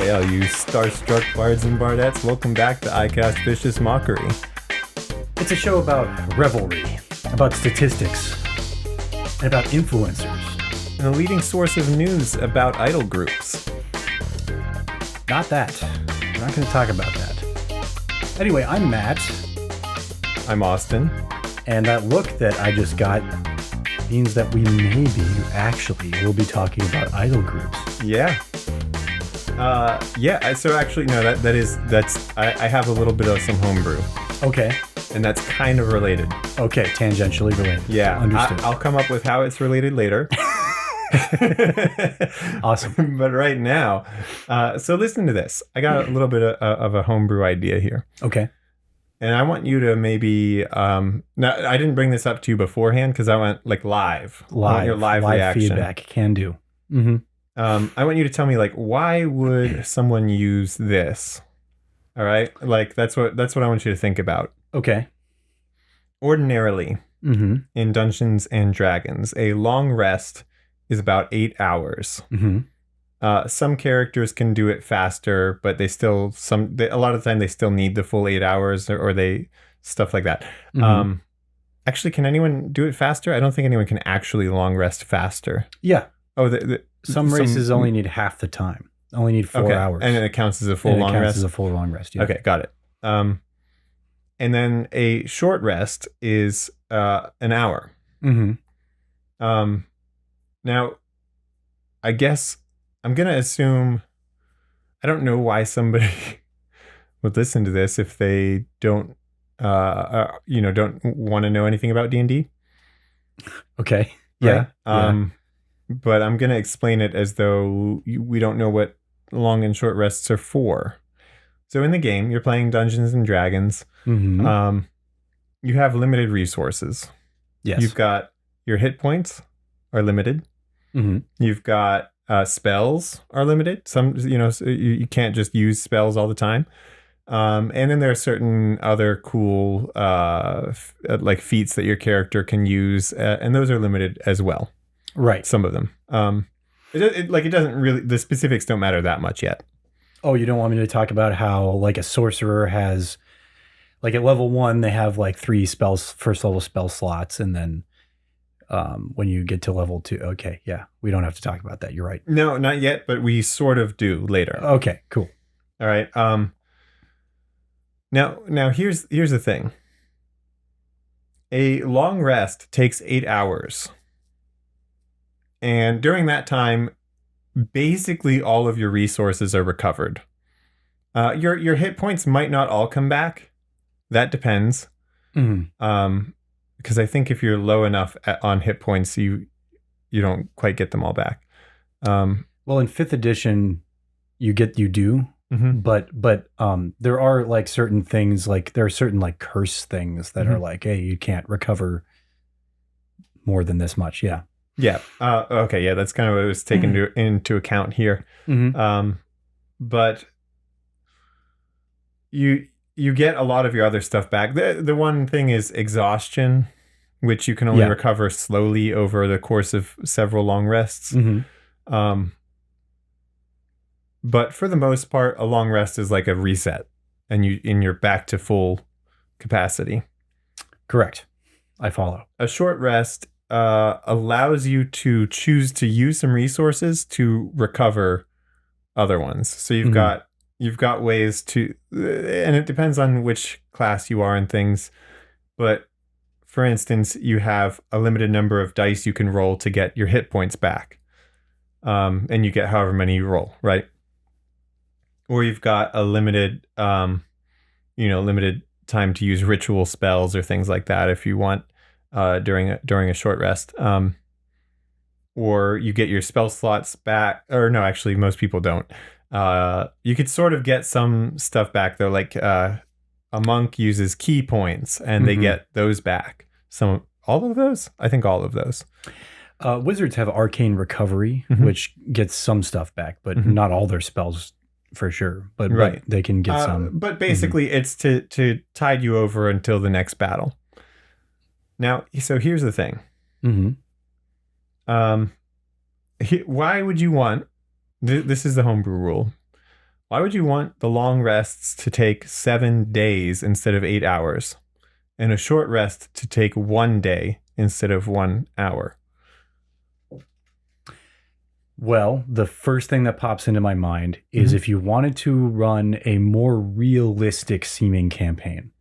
hail, you starstruck bards and bardettes. Welcome back to iCast Vicious Mockery. It's a show about revelry, about statistics, and about influencers. And a leading source of news about idol groups. Not that. We're not going to talk about that. Anyway, I'm Matt. I'm Austin. And that look that I just got means that we maybe actually will be talking about idol groups. Yeah. So actually, no, I have a little bit of some homebrew. Okay. And that's kind of related. Okay, tangentially related. Yeah. Understood. I'll come up with how it's related later. Awesome. But right now, so listen to this. I got a little bit of a homebrew idea here. Okay. And I want you to maybe, now I didn't bring this up to you beforehand because I went like live. I want your live reaction. Feedback, can do. Mm-hmm. I want you to tell me like, why would someone use this? All right. Like that's what I want you to think about. Okay. Ordinarily, mm-hmm. in Dungeons and Dragons, a long rest is about 8 hours. Mm-hmm. Some characters can do it faster, but a lot of the time they still need the full 8 hours or they stuff like that. Mm-hmm. Actually, can anyone do it faster? I don't think anyone can actually long rest faster. Yeah. Oh, some races only need half the time. Only need 4 hours. And it counts as a full long rest? As a full long rest, yeah. Okay, got it. And then a short rest is an hour. Mm-hmm. Now, I guess I'm going to assume, I don't know why somebody would listen to this if they don't want to know anything about D&D. Okay. Yeah. Yeah. But I'm going to explain it as though we don't know what long and short rests are for. So in the game, you're playing Dungeons and Dragons. Mm-hmm. You have limited resources. Yes. You've got your hit points are limited. Mm-hmm. You've got spells are limited. Some, so you can't just use spells all the time. And then there are certain other cool like feats that your character can use, and those are limited as well. Right. Some of them. It doesn't really, the specifics don't matter that much yet. Oh, you don't want me to talk about how like a sorcerer has, like at level 1, they have like 3 first level spell slots, and then when you get to level 2, okay, yeah, we don't have to talk about that. You're right. No, not yet, but we sort of do later. Okay, cool. All right. Now here's the thing. A long rest takes 8 hours. And during that time, basically all of your resources are recovered. Your hit points might not all come back. That depends. Mm-hmm. Because I think if you're low enough on hit points, you don't quite get them all back. Well, in 5th edition, you do. Mm-hmm. But there are like certain things, like there are certain like curse things that mm-hmm. are like, hey, you can't recover more than this much. Yeah. Yeah. Okay. Yeah. That's kind of what was taken into account here. Mm-hmm. But you get a lot of your other stuff back. The one thing is exhaustion, which you can only recover slowly over the course of several long rests. Mm-hmm. But for the most part, a long rest is like a reset, and you're back to full capacity. Correct. I follow. A short rest allows you to choose to use some resources to recover other ones. So you've got ways to, and it depends on which class you are and things. But for instance, you have a limited number of dice you can roll to get your hit points back. And you get however many you roll, right? Or you've got a limited time to use ritual spells or things like that if you want during a short rest. Or you get your spell slots back. Or no, actually, most people don't. You could sort of get some stuff back though, like a monk uses key points and they get those back. All of those? I think all of those. Wizards have arcane recovery, which gets some stuff back, but not all their spells for sure. But they can get some. But basically, it's to tide you over until the next battle. Now, so here's the thing. Mm-hmm. Why would you want? This is the homebrew rule. Why would you want the long rests to take 7 days instead of 8 hours, and a short rest to take 1 day instead of 1 hour? Well, the first thing that pops into my mind is if you wanted to run a more realistic seeming campaign.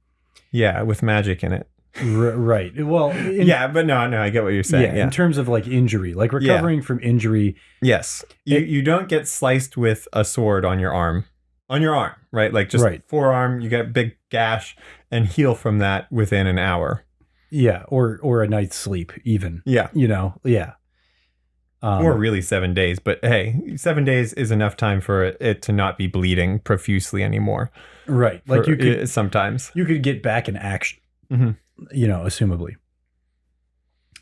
Yeah, with magic in it. Right. Well, yeah, but no, I get what you're saying. Yeah, in terms of like injury, like recovering from injury. Yes. You don't get sliced with a sword on your arm. Right? Like just forearm, you get a big gash and heal from that within an hour. Yeah, or a night's sleep even. Yeah. Yeah. Or really 7 days. But hey, 7 days is enough time for it to not be bleeding profusely anymore. Right. Like you could sometimes. You could get back in action, assumably.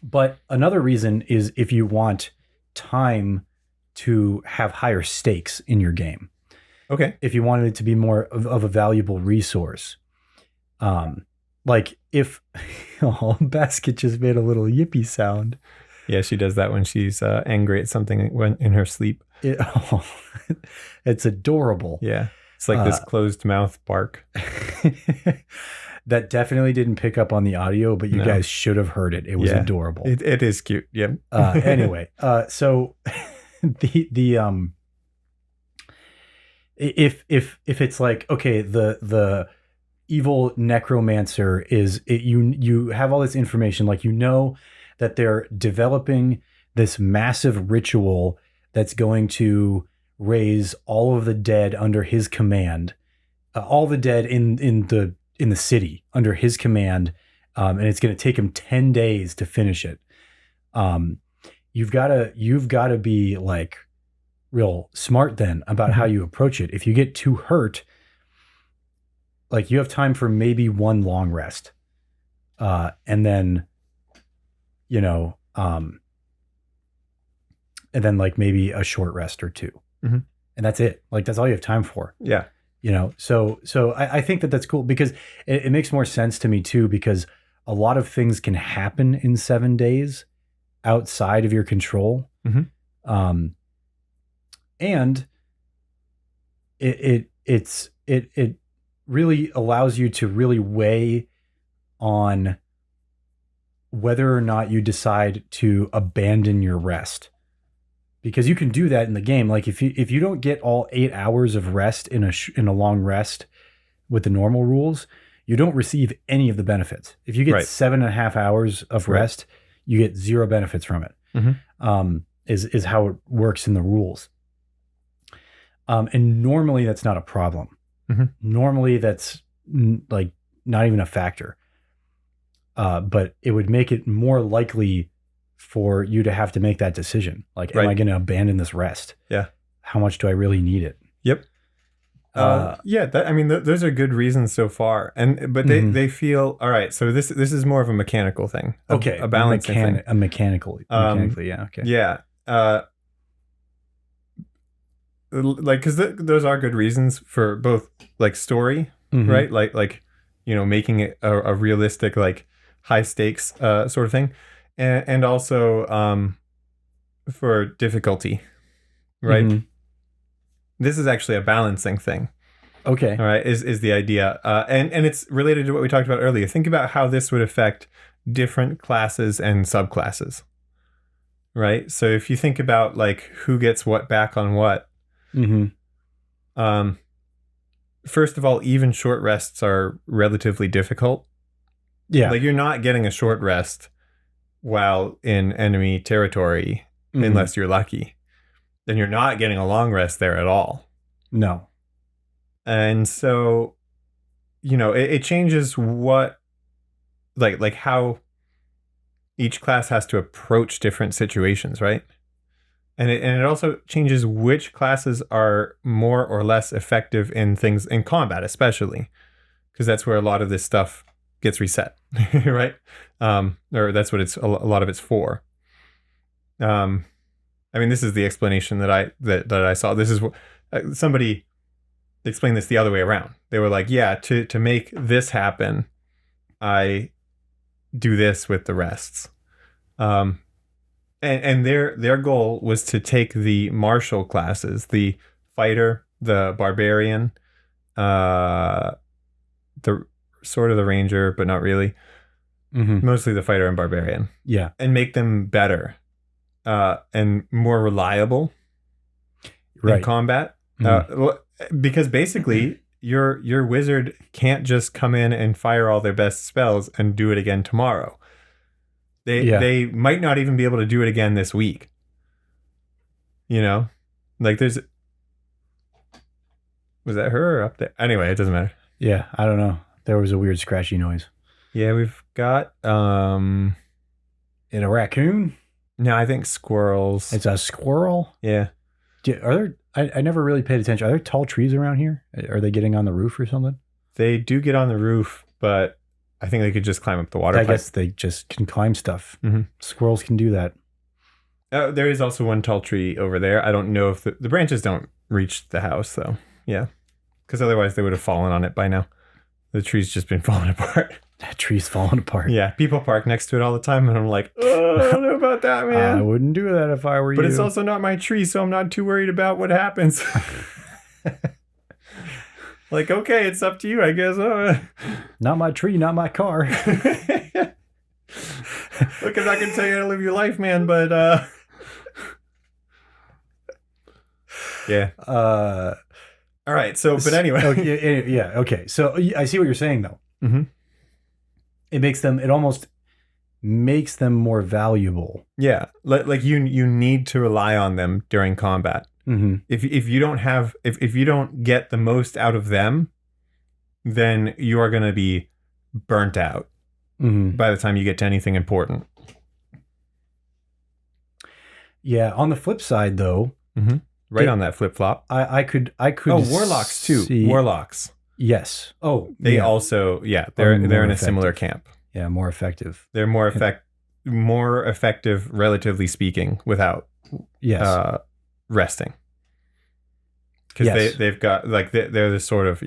But another reason is if you want time to have higher stakes in your game. Okay. If you wanted it to be more of a valuable resource. Like if Basket just made a little yippee sound. Yeah, she does that when she's angry at something in her sleep. It's adorable. Yeah. It's like this closed mouth bark. That definitely didn't pick up on the audio, but you guys should have heard it. It was adorable. It is cute. Yeah. Anyway, so if it's like, okay, the evil necromancer you have all this information, like that they're developing this massive ritual that's going to raise all of the dead under his command, all the dead in the city under his command, and it's going to take him 10 days to finish it. You've got to be like real smart then about how you approach it. If you get too hurt, like you have time for maybe one long rest, and then like maybe a short rest or two, and that's it. Like that's all you have time for. Yeah. So I think that's cool because it makes more sense to me too, because a lot of things can happen in 7 days outside of your control. And it really allows you to really weigh on whether or not you decide to abandon your rest, because you can do that in the game. Like if you don't get all 8 hours of rest in a long rest with the normal rules, you don't receive any of the benefits. If you get 7.5 hours of rest, you get 0 benefits from it. Is how it works in the rules. And normally that's not a problem. Normally that's like not even a factor. But it would make it more likely for you to have to make that decision. Like, am I going to abandon this rest? Yeah. How much do I really need it? Yep. Those are good reasons so far. But they feel, all right, so this is more of a mechanical thing. A balancing thing. Mechanically, yeah. Okay. Yeah. Like, because those are good reasons for both, like, story, right? Like making it a realistic, like, high stakes sort of thing, and also for difficulty, right? This is actually a balancing thing. Okay. All right, is the idea, and it's related to what we talked about earlier. Think about how this would affect different classes and subclasses, right? So if you think about like who gets what back on what. First of all, even short rests are relatively difficult. Yeah. Like you're not getting a short rest while in enemy territory unless you're lucky. Then you're not getting a long rest there at all. No. And so, it changes what, like how each class has to approach different situations, right? And it also changes which classes are more or less effective in things in combat, especially because that's where a lot of this stuff gets reset, right? Or that's what a lot of it's for. This is the explanation that I saw. This is what somebody explained this the other way around. They were like, yeah, to make this happen, I do this with the rests. And their goal was to take the martial classes, the fighter, the barbarian, the sort of the ranger, but not really. Mostly the fighter and barbarian. Yeah. And make them better and more reliable in combat. Because basically your wizard can't just come in and fire all their best spells and do it again tomorrow. They might not even be able to do it again this week. You know? Like there's... Was that her or up there? Anyway, it doesn't matter. Yeah, I don't know. There was a weird scratchy noise. Yeah, we've got in a raccoon? No, I think squirrels. It's a squirrel? Yeah. Are there I never really paid attention. Are there tall trees around here? Are they getting on the roof or something? They do get on the roof, but I think they could just climb up the water pipe. I guess they just can climb stuff. Squirrels can do that. There is also one tall tree over there. I don't know if the branches don't reach the house, though. Yeah. Because otherwise they would have fallen on it by now. The tree's just been falling apart. That tree's falling apart. Yeah. People park next to it all the time, and I'm like, oh, I don't know about that, man. I wouldn't do that if I were you. But it's also not my tree, so I'm not too worried about what happens. Like, okay, it's up to you, I guess. Not my tree, not my car. Look, I'm not going to tell you how to live your life, man, but yeah. All right. So, but anyway. Okay. So I see what you're saying, though. It almost makes them more valuable. Yeah. Like you need to rely on them during combat. If you don't get the most out of them, then you are going to be burnt out by the time you get to anything important. Yeah. On the flip side, though, right on that flip flop. I could. Oh, warlocks too. Warlocks. Yes. Oh, they also. Yeah, they're in a similar camp. Yeah, more effective. They're more effective, relatively speaking, without resting. Because they've got like they're the sort of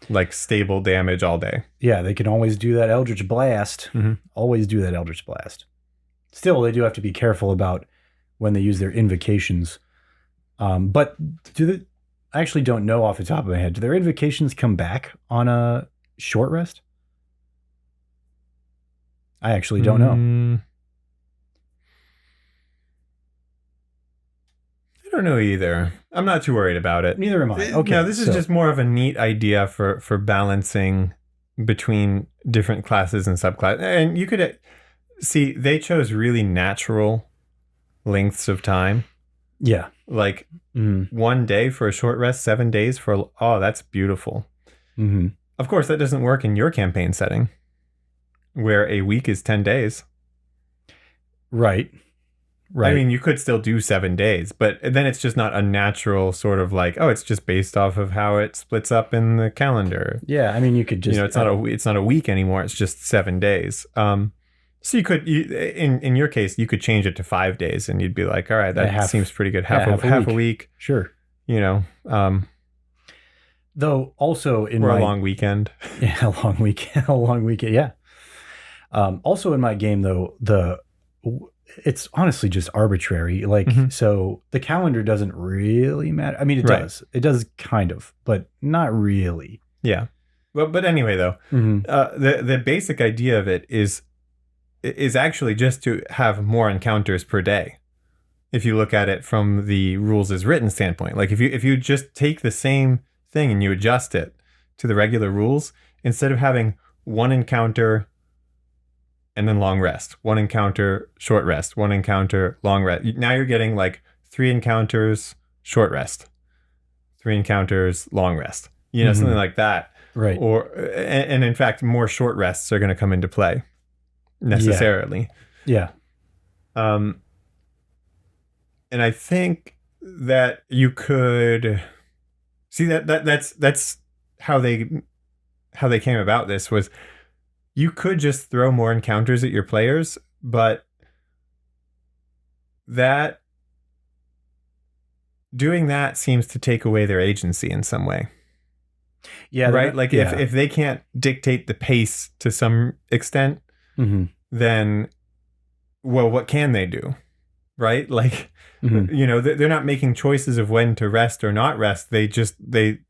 like stable damage all day. Yeah, they can always do that Eldritch Blast. Always do that Eldritch Blast. Still, they do have to be careful about when they use their invocations. But I actually don't know off the top of my head. Do their invocations come back on a short rest? I actually don't know. I don't know either. I'm not too worried about it. Neither am I. Okay. No, this is just more of a neat idea for balancing between different classes and subclasses. And you could see they chose really natural lengths of time. Yeah. Like 1 day for a short rest, 7 days for that's beautiful. Of course, that doesn't work in your campaign setting, where a week is 10 days. Right. I mean, you could still do 7 days, but then it's just not a natural sort of like, it's just based off of how it splits up in the calendar. Yeah, I mean, you could just... it's not a week anymore. It's just 7 days. So you could, in your case, you could change it to 5 days, and you'd be like, all right, that seems pretty good. Half a week. Sure. Though also in a long weekend. Yeah, a long weekend. Yeah. Also in my game though, it's honestly just arbitrary. Like, so the calendar doesn't really matter. I mean, it does. It does kind of, but not really. Yeah. Well, but anyway, though, the basic idea of it is actually just to have more encounters per day. If you look at it from the rules as written standpoint, like if you just take the same thing and you adjust it to the regular rules, instead of having one encounter and then long rest, one encounter, short rest, one encounter, long rest. Now you're getting like 3 encounters, short rest, 3 encounters, long rest, something like that. Right. And in fact, more short rests are going to come into play necessarily. Yeah. And I think that you could see that's how they came about this was you could just throw more encounters at your players, but doing that seems to take away their agency in some way. Yeah. Right. Like if they can't dictate the pace to some extent, then, well, what can they do? right? Like, Mhm. you know, they're not making choices of when to rest or not rest. They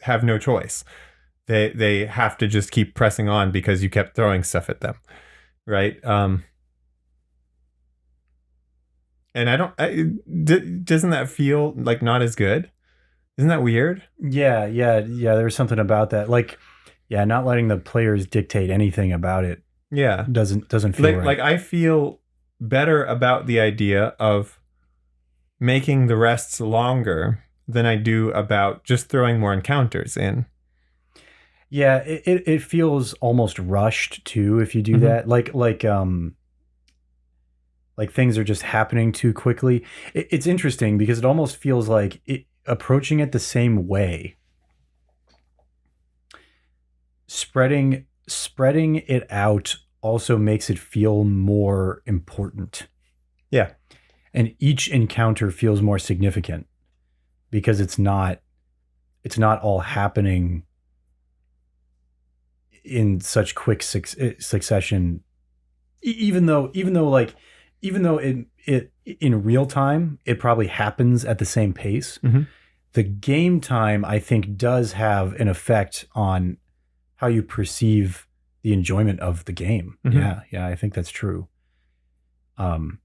have no choice. They have to just keep pressing on because you kept throwing stuff at them, right? And doesn't that feel like not as good? Isn't that weird? Yeah. There was something about that. Like, yeah, not letting the players dictate anything about it Yeah. doesn't feel right. Like I feel better about the idea of making the rests longer than I do about just throwing more encounters in. Yeah, it feels almost rushed too if you do that. Like things are just happening too quickly. It's interesting because it almost feels like approaching it the same way. Spreading it out also makes it feel more important. Yeah. And each encounter feels more significant because it's not all happening in such quick succession. Even though it in real time it probably happens at the same pace. Mm-hmm. The game time, I think, does have an effect on how you perceive the enjoyment of the game. Mm-hmm. Yeah, I think that's true. Now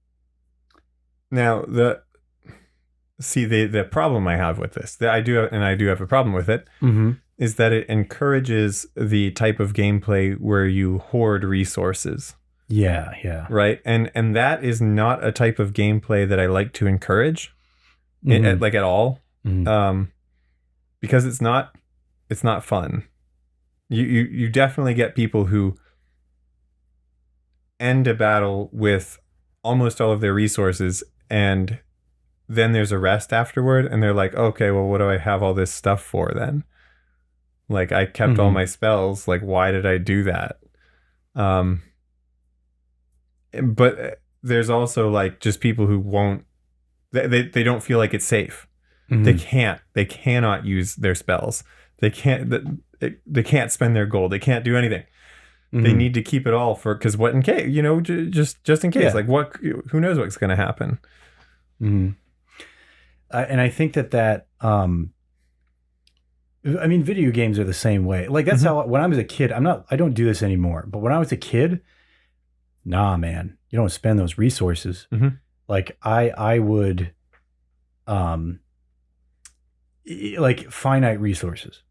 the problem I have with this, I do have a problem with it, is that it encourages the type of gameplay where you hoard resources. Yeah. Right, and that is not a type of gameplay that I like to encourage, like at all, because it's not fun. You definitely get people who end a battle with almost all of their resources, and then there's a rest afterward, and they're like, okay, well, what do I have all this stuff for then? Like, I kept all my spells. Like, why did I do that? But there's also like just people who won't. They don't feel like it's safe. They cannot use their spells. They can't spend their gold. They can't do anything. They need to keep it all because what in case, you know, just in case, like who knows what's going to happen. And I think that I mean, video games are the same way. Like that's how, when I was a kid, I don't do this anymore, but when I was a kid, nah, man, you don't spend those resources. Like I would, like finite resources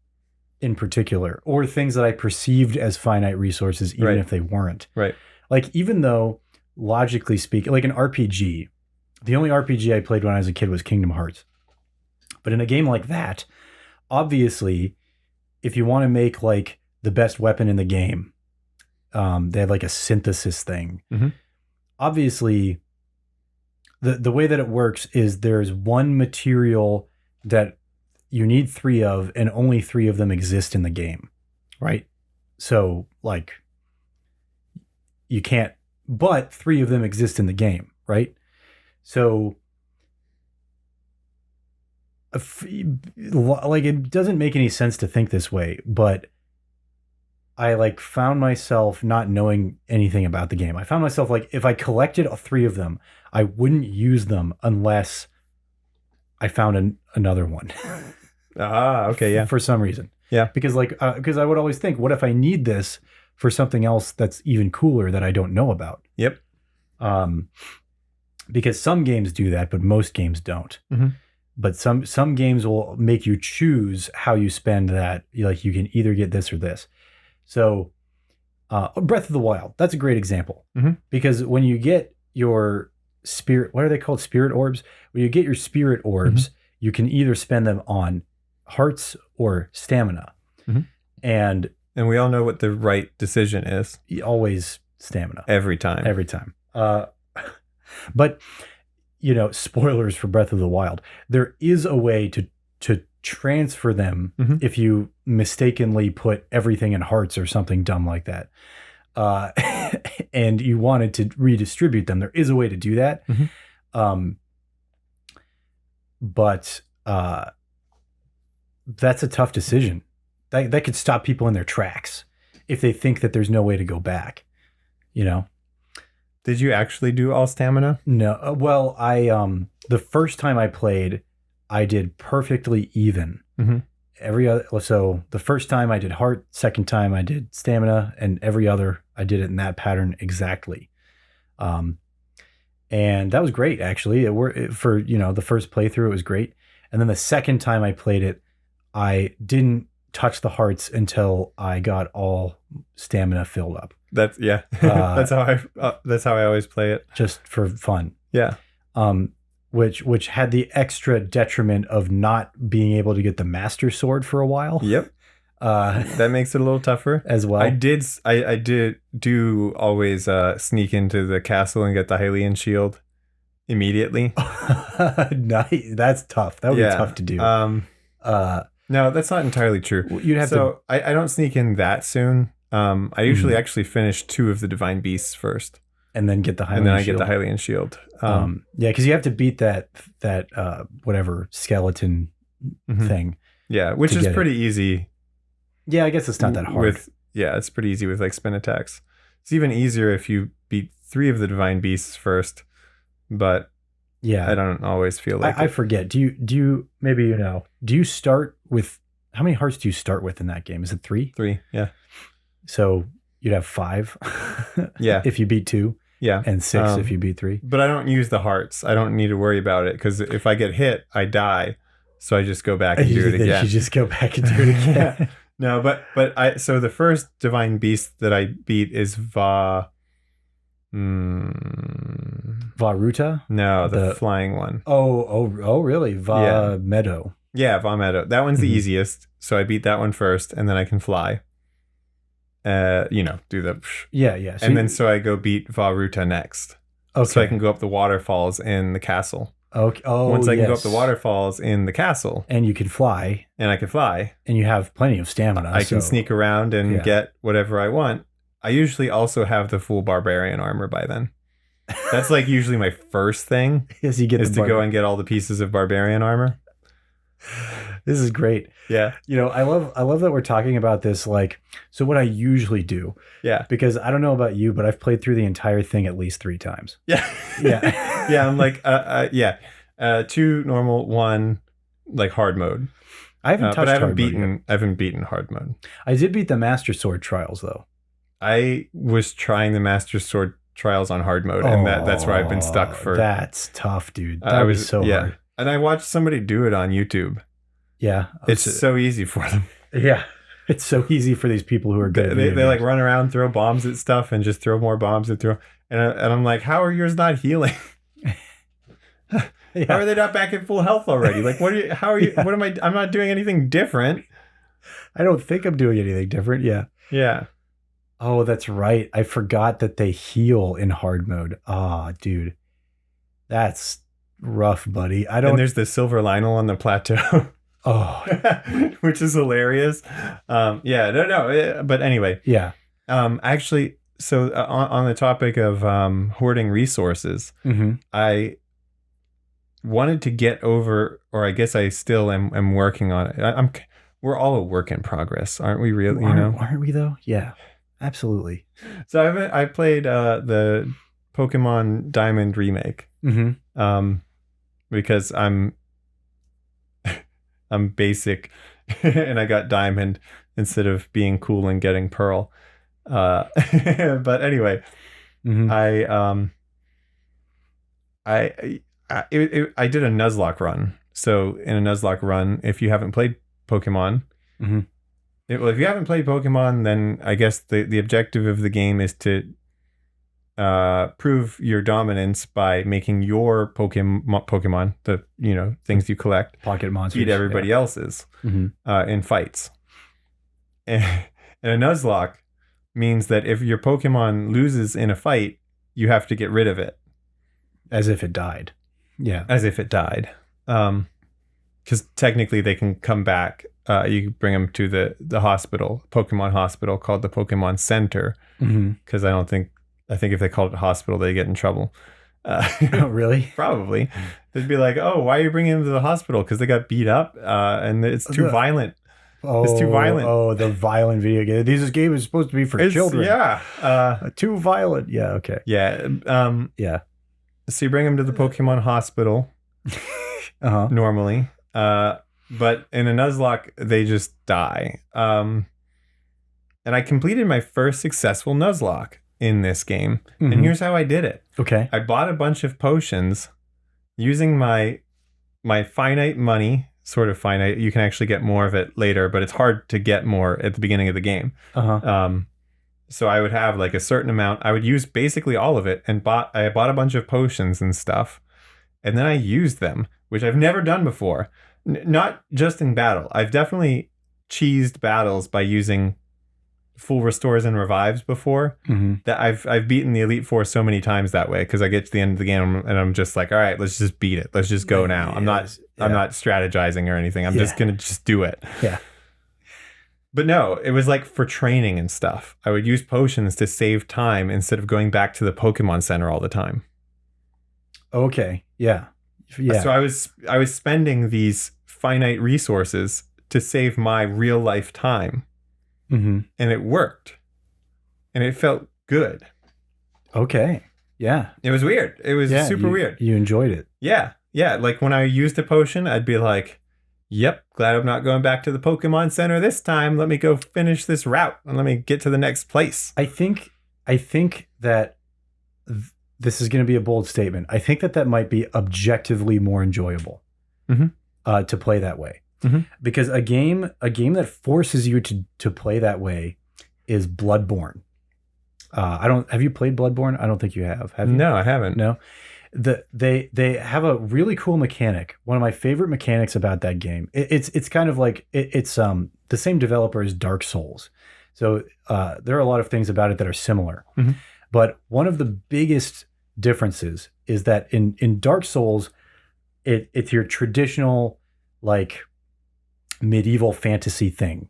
in particular, or things that I perceived as finite resources, even if they weren't. Right. Like, even though logically speaking, like an RPG, the only RPG I played when I was a kid was Kingdom Hearts. But in a game like that, obviously, if you want to make like the best weapon in the game, they had like a synthesis thing. Obviously, the way that it works is there's one material that you need 3 of, and only 3 of them exist in the game, right? So like you can't, but 3 of them exist in the game, right? So like it doesn't make any sense to think this way, but I like found myself not knowing anything about the game. I found myself like, if I collected 3 of them, I wouldn't use them unless I found another one. Okay, yeah. For some reason. Yeah. Because because I would always think, what if I need this for something else that's even cooler that I don't know about? Yep. Because some games do that, but most games don't. But some games will make you choose how you spend that. Like, you can either get this or this. So Breath of the Wild, that's a great example. Because when you get your spirit, what are they called? Spirit orbs? When you get your spirit orbs, you can either spend them on hearts or stamina. And we all know what the right decision is. Always stamina. Every time. But, you know, spoilers for Breath of the Wild. There is a way to transfer them if you mistakenly put everything in hearts or something dumb like that. And you wanted to redistribute them. There is a way to do that. But that's a tough decision. That could stop people in their tracks if they think that there's no way to go back, you know? Did you actually do all stamina? No. Well, I the first time I played, I did perfectly even. Mm-hmm. So the first time I did heart, second time I did stamina, and every other I did it in that pattern exactly. And that was great, actually. For the first playthrough, it was great. And then the second time I played it, I didn't touch the hearts until I got all stamina filled up. That's that's how I always play it, just for fun. Yeah. Which had the extra detriment of not being able to get the master sword for a while. Yep. That makes it a little tougher as well. I did always sneak into the castle and get the Hylian shield immediately. Nice. That's tough. That would be tough to do. No, that's not entirely true. You'd have to. I don't sneak in that soon. I usually actually finish 2 of the divine beasts first, and then get the Hylian shield. And then I get the Hylian shield. Yeah, because you have to beat that whatever skeleton thing. Yeah, which is pretty easy. Yeah, I guess it's not that hard. It's pretty easy with like spin attacks. It's even easier if you beat 3 of the divine beasts first, but yeah, I don't always feel like I forget. Do you maybe do you start with, how many hearts do you start with in that game? Is it 3? 3, yeah. So you'd have 5 yeah, if you beat 2. Yeah. And 6 if you beat 3. But I don't use the hearts. I don't need to worry about it, because if I get hit, I die. So I just go back and do it again. You just go back and do it again. No, so the first divine beast that I beat is Varuta? No, the flying one. Oh, really? Meadow. Yeah, Meadow. That one's the easiest. So I beat that one first, and then I can fly. Do the yeah. So I go beat Varuta next. Okay. So I can go up the waterfalls in the castle. Okay. Oh, once I can go up the waterfalls in the castle, and you can fly, and I can fly, and you have plenty of stamina, I can sneak around and get whatever I want. I usually also have the full barbarian armor by then. That's like usually my first thing is to go and get all the pieces of barbarian armor. This is great. Yeah. I love that we're talking about this. Like, so what I usually do. Yeah. Because I don't know about you, but I've played through the entire thing at least 3 times. Yeah. Yeah. Yeah. I'm like, 2 normal, 1 like hard mode. I haven't touched hard mode. I haven't beaten hard mode. I did beat the Master Sword trials though. I was trying the Master Sword trials on hard mode, and that's where I've been stuck for. That's tough, dude. That was so hard. And I watched somebody do it on YouTube. Yeah. It's so easy for them. Yeah. It's so easy for these people who are good. They like run around, throw bombs at stuff, and just throw more bombs and throw. And I'm like, how are yours not healing? How are they not back at full health already? Like, how are you? What am I? I'm not doing anything different. I don't think I'm doing anything different. Yeah. Yeah. Oh, that's right. I forgot that they heal in hard mode. Ah, dude. That's rough, buddy. And there's the silver Lionel on the plateau. Oh, which is hilarious. But anyway. Yeah. Actually, so on the topic of hoarding resources, I wanted to get over, or I guess I still am working on it. We're all a work in progress, aren't we? Really, aren't we though? Yeah, absolutely. So I played the Pokemon Diamond remake, because I'm basic, and I got Diamond instead of being cool and getting Pearl. But anyway, I did a Nuzlocke run. So in a Nuzlocke run, if you haven't played Pokemon, if you haven't played Pokemon, then I guess the objective of the game is to prove your dominance by making your Pokemon, the things you collect, pocket monsters, beat everybody else's in fights. And a Nuzlocke means that if your Pokemon loses in a fight, you have to get rid of it. As if it died. Yeah. As if it died. Because technically they can come back. You bring them to the hospital, Pokemon hospital, called the Pokemon Center. Because I think if they called it hospital, they get in trouble. Oh, really? Probably. They'd be like, oh, why are you bringing them to the hospital? Because they got beat up and it's too violent. It's too violent. Oh, the violent video game. This game is supposed to be for children. Yeah. Too violent. Yeah. Okay. Yeah. Yeah. So you bring them to the Pokemon hospital normally. But in a Nuzlocke, they just die. And I completed my first successful Nuzlocke in this game. Mm-hmm. And here's how I did it. Okay. I bought a bunch of potions using my finite money, sort of finite. You can actually get more of it later, but it's hard to get more at the beginning of the game. So I would have like a certain amount. I would use basically all of it, and I bought a bunch of potions and stuff, and then I used them, which I've never done before. Not just in battle. I've definitely cheesed battles by using full restores and revives before. That I've beaten the Elite Four so many times that way, because I get to the end of the game and I'm just like, all right, let's just beat it. Let's just go now. I'm not strategizing or anything. I'm just gonna just do it. Yeah. But no, it was like for training and stuff. I would use potions to save time instead of going back to the Pokemon Center all the time. Okay. Yeah. Yeah. So I was spending these finite resources to save my real life time. And it worked. And it felt good. Okay. Yeah. It was weird. It was super weird. You enjoyed it. Yeah. Yeah. Like when I used a potion, I'd be like, yep, glad I'm not going back to the Pokemon Center this time. Let me go finish this route and let me get to the next place. I think that this is going to be a bold statement. I think that might be objectively more enjoyable to play that way. Because a game that forces you to play that way is Bloodborne. Have you played Bloodborne? I don't think you have. Have you? No, I haven't. No. They have a really cool mechanic. One of my favorite mechanics about that game. It's kind of like it's the same developer as Dark Souls. So there are a lot of things about it that are similar. But one of the biggest differences is that in Dark Souls, it's your traditional like medieval fantasy thing.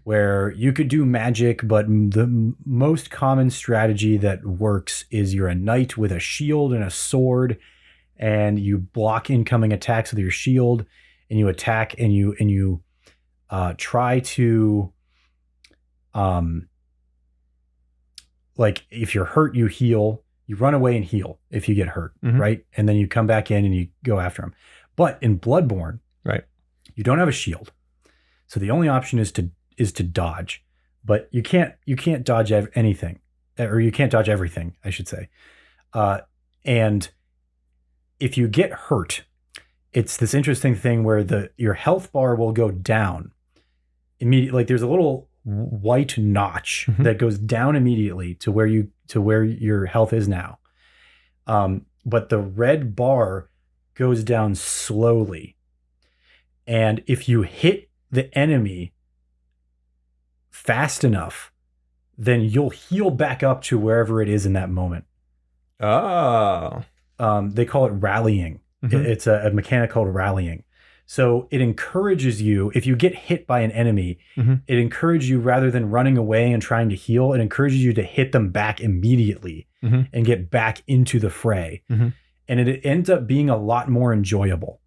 Where you could do magic, but the most common strategy that works is you're a knight with a shield and a sword, and you block incoming attacks with your shield, and you attack, and you try to like if you're hurt, you heal. You run away and heal if you get hurt, right? And then you come back in and you go after them. But in Bloodborne, right, you don't have a shield, so the only option is to dodge, but you can't dodge anything, or you can't dodge everything, I should say. And if you get hurt, it's this interesting thing where your health bar will go down immediately. Like there's a little white notch that goes down immediately to where your health is now. But the red bar goes down slowly. And if you hit the enemy fast enough, then you'll heal back up to wherever it is in that moment. Oh. They call it rallying. It's a mechanic called rallying. So it encourages you, if you get hit by an enemy, it encourages you, rather than running away and trying to heal, it encourages you to hit them back immediately and get back into the fray. And it ends up being a lot more enjoyable.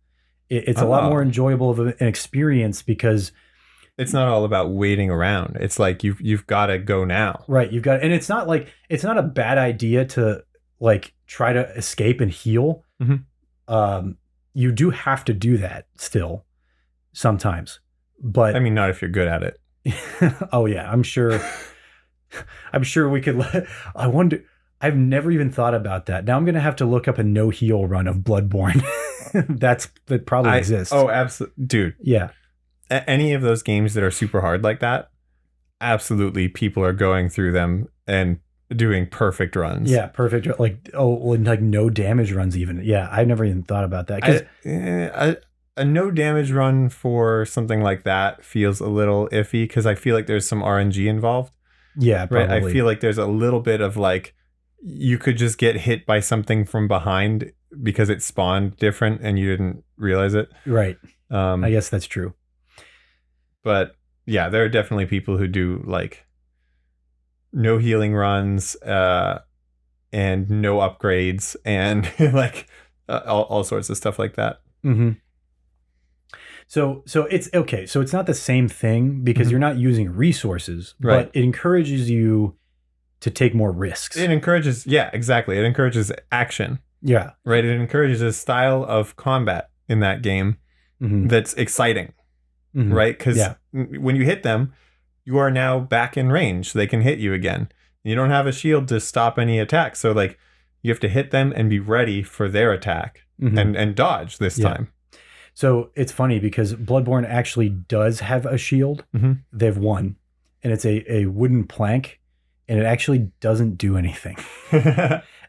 It's a lot more enjoyable of an experience, because it's not all about waiting around. It's like you've got to go now. Right. And it's not a bad idea to like try to escape and heal. You do have to do that still sometimes, but I mean, not if you're good at it. Oh yeah, I'm sure we could I wonder, I've never even thought about that. Now I'm going to have to look up a no heal run of Bloodborne. that probably exists. Oh, absolutely. Dude. Yeah. Any of those games that are super hard like that, absolutely people are going through them and doing perfect runs. Yeah, perfect. Like, like no damage runs even. Yeah, I've never even thought about that. A no damage run for something like that feels a little iffy, because I feel like there's some RNG involved. Yeah, probably. Right. I feel like there's a little bit of like, you could just get hit by something from behind because it spawned different and you didn't realize it. Right. I guess that's true. But yeah, there are definitely people who do like no healing runs and no upgrades and like all sorts of stuff like that. So it's okay. So it's not the same thing because you're not using resources, but it encourages you to take more risks. It encourages, yeah, exactly. It encourages action. Yeah. Right. It encourages a style of combat in that game that's exciting. Right. Because when you hit them, you are now back in range. So they can hit you again. You don't have a shield to stop any attack. So like you have to hit them and be ready for their attack and dodge this time. So it's funny because Bloodborne actually does have a shield. They have one, and it's a wooden plank, and it actually doesn't do anything,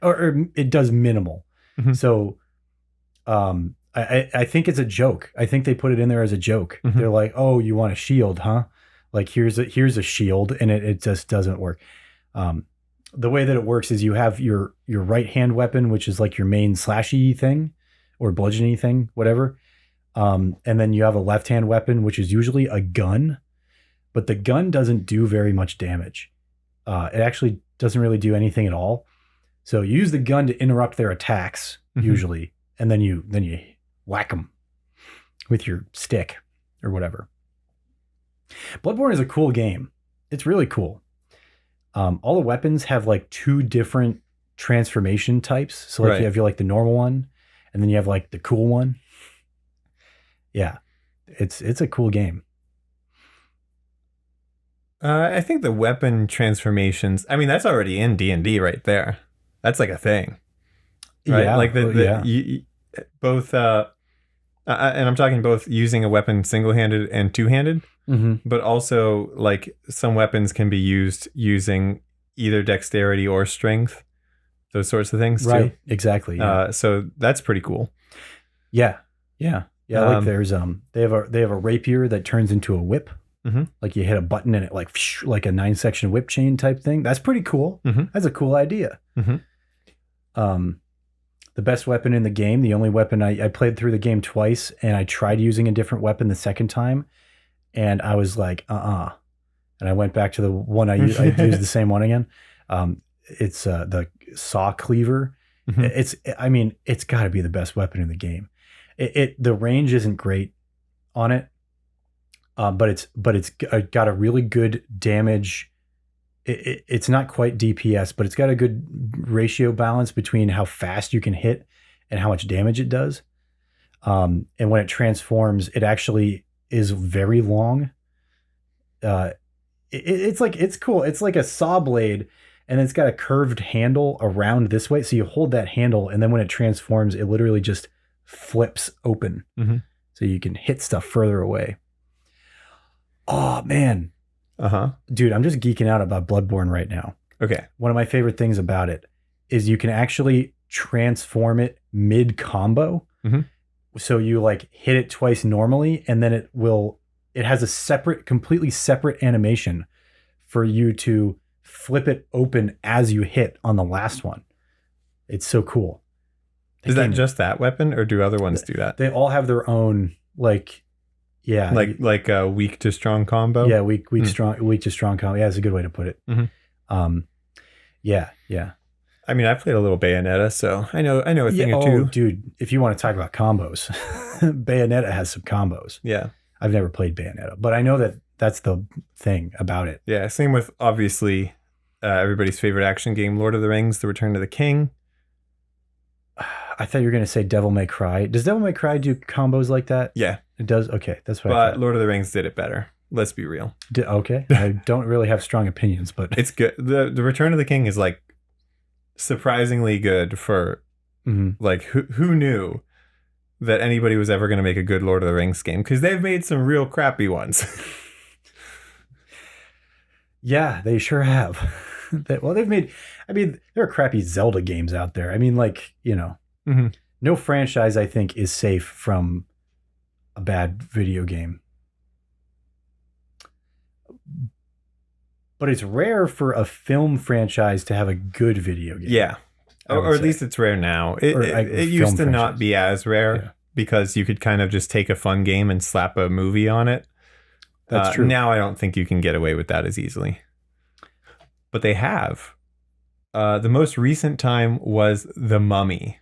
or it does minimal. So, I think it's a joke. I think they put it in there as a joke. They're like, "Oh, you want a shield, huh? Like here's a shield," and it just doesn't work. The way that it works is you have your right hand weapon, which is like your main slashy thing or bludgeoning thing, whatever. And then you have a left-hand weapon, which is usually a gun, but the gun doesn't do very much damage. It actually doesn't really do anything at all. So you use the gun to interrupt their attacks usually, and then you whack them with your stick or whatever. Bloodborne is a cool game. It's really cool. All the weapons have like 2 different transformation types. So like you have the normal one, and then you have like the cool one. Yeah, it's a cool game. I think the weapon transformations, I mean, that's already in D&D right there. That's like a thing. Right? Yeah. Like both, and I'm talking both using a weapon single-handed and two-handed, but also like some weapons can be used using either dexterity or strength, those sorts of things too. Exactly. Yeah. So that's pretty cool. Yeah. Like there's they have a rapier that turns into a whip. Like you hit a button and it like a 9-section whip chain type thing. That's pretty cool. That's a cool idea. The best weapon in the game, the only weapon I played through the game twice, and I tried using a different weapon the second time, and I was like, and I went back to the one I used. I used the same one again. It's the saw cleaver. It's got to be the best weapon in the game. The range isn't great on it, but it's got a really good damage. It's not quite DPS, but it's got a good ratio balance between how fast you can hit and how much damage it does. And when it transforms, it actually is very long. It's cool. It's like a saw blade, and it's got a curved handle around this way. So you hold that handle, and then when it transforms, it literally just flips open. So you can hit stuff further away. Oh man. Dude, I'm just geeking out about Bloodborne right now. Okay. One of my favorite things about it is you can actually transform it mid combo. So you like hit it twice normally, and then it has a completely separate animation for you to flip it open as you hit on the last one. It's so cool. Is that just that weapon, or do other ones do that? They all have their own like a weak to strong combo. Yeah, weak to strong combo. Yeah, that's a good way to put it. Yeah. I mean, I played a little Bayonetta, so I know a thing or two. Dude, if you want to talk about combos, Bayonetta has some combos. Yeah, I've never played Bayonetta, but I know that's the thing about it. Yeah, same with obviously everybody's favorite action game, Lord of the Rings: The Return of the King. I thought you were going to say Devil May Cry. Does Devil May Cry do combos like that? Yeah. It does? Okay, that's what I But thought. Lord of the Rings did it better. Let's be real. Okay. I don't really have strong opinions, but... It's good. The Return of the King is like surprisingly good for like who knew that anybody was ever going to make a good Lord of the Rings game, because they've made some real crappy ones. Yeah, they sure have. They've made... I mean, there are crappy Zelda games out there. I mean, like, no franchise, I think, is safe from a bad video game. But it's rare for a film franchise to have a good video game. Yeah. Or at least it's rare now. It used to not be as rare because you could kind of just take a fun game and slap a movie on it. That's true. Now I don't think you can get away with that as easily. But they have. The most recent time was The Mummy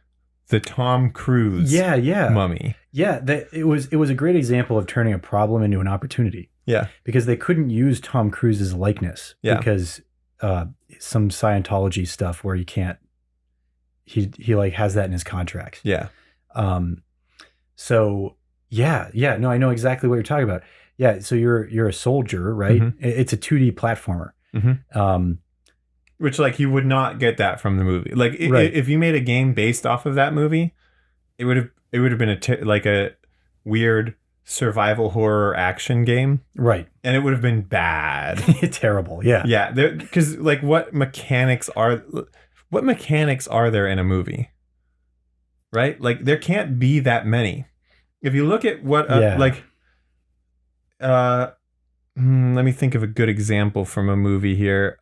the Tom Cruise mummy. Yeah, it was a great example of turning a problem into an opportunity. Yeah. Because they couldn't use Tom Cruise's likeness because some Scientology stuff where you can't he like has that in his contracts. Yeah. So no, I know exactly what you're talking about. Yeah, so you're a soldier, right? Mm-hmm. It's a 2D platformer. Mm-hmm. Which, like, you would not get that from the movie. Like, if you made a game based off of that movie, it would have been like a weird survival horror action game, right? And it would have been bad, terrible. Yeah, yeah. Because like, what mechanics are there in a movie, right? Like, there can't be that many. If you look at what let me think of a good example from a movie here.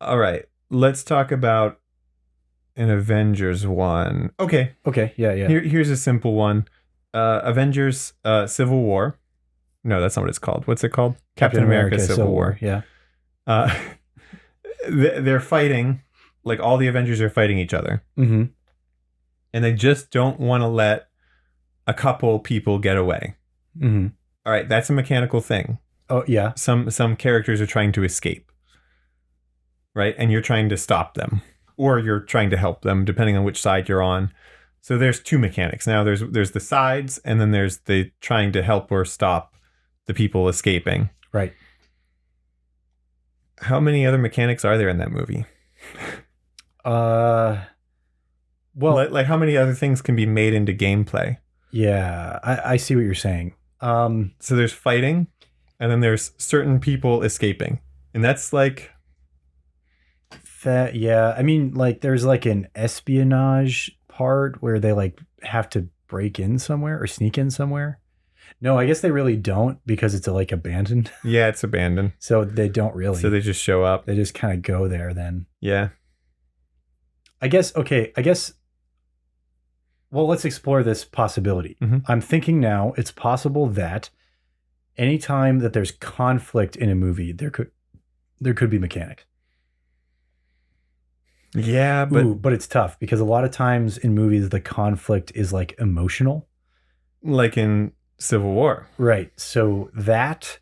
All right, let's talk about an Avengers one. Okay. Yeah. Here's a simple one. Avengers Civil War. No, that's not what it's called. What's it called? Captain America Civil War. Yeah. They're fighting, like, all the Avengers are fighting each other. Mm-hmm. And they just don't want to let a couple people get away. Mm-hmm. All right, that's a mechanical thing. Oh, yeah. Some characters are trying to escape. Right? And you're trying to stop them. Or you're trying to help them, depending on which side you're on. So there's two mechanics. Now there's the sides, and then there's the trying to help or stop the people escaping. Right. How many other mechanics are there in that movie? Well, like how many other things can be made into gameplay? Yeah, I see what you're saying. So there's fighting, and then there's certain people escaping. And that's like... That, yeah. I mean, like, there's like an espionage part where they like have to break in somewhere or sneak in somewhere. No, I guess they really don't because it's like abandoned. Yeah, it's abandoned. So they don't really. So they just show up. They just kind of go there then. Yeah. I guess, well, let's explore this possibility. Mm-hmm. I'm thinking now it's possible that anytime that there's conflict in a movie, there could be mechanics. Yeah, but it's tough because a lot of times in movies the conflict is like emotional, like in Civil War, right? So that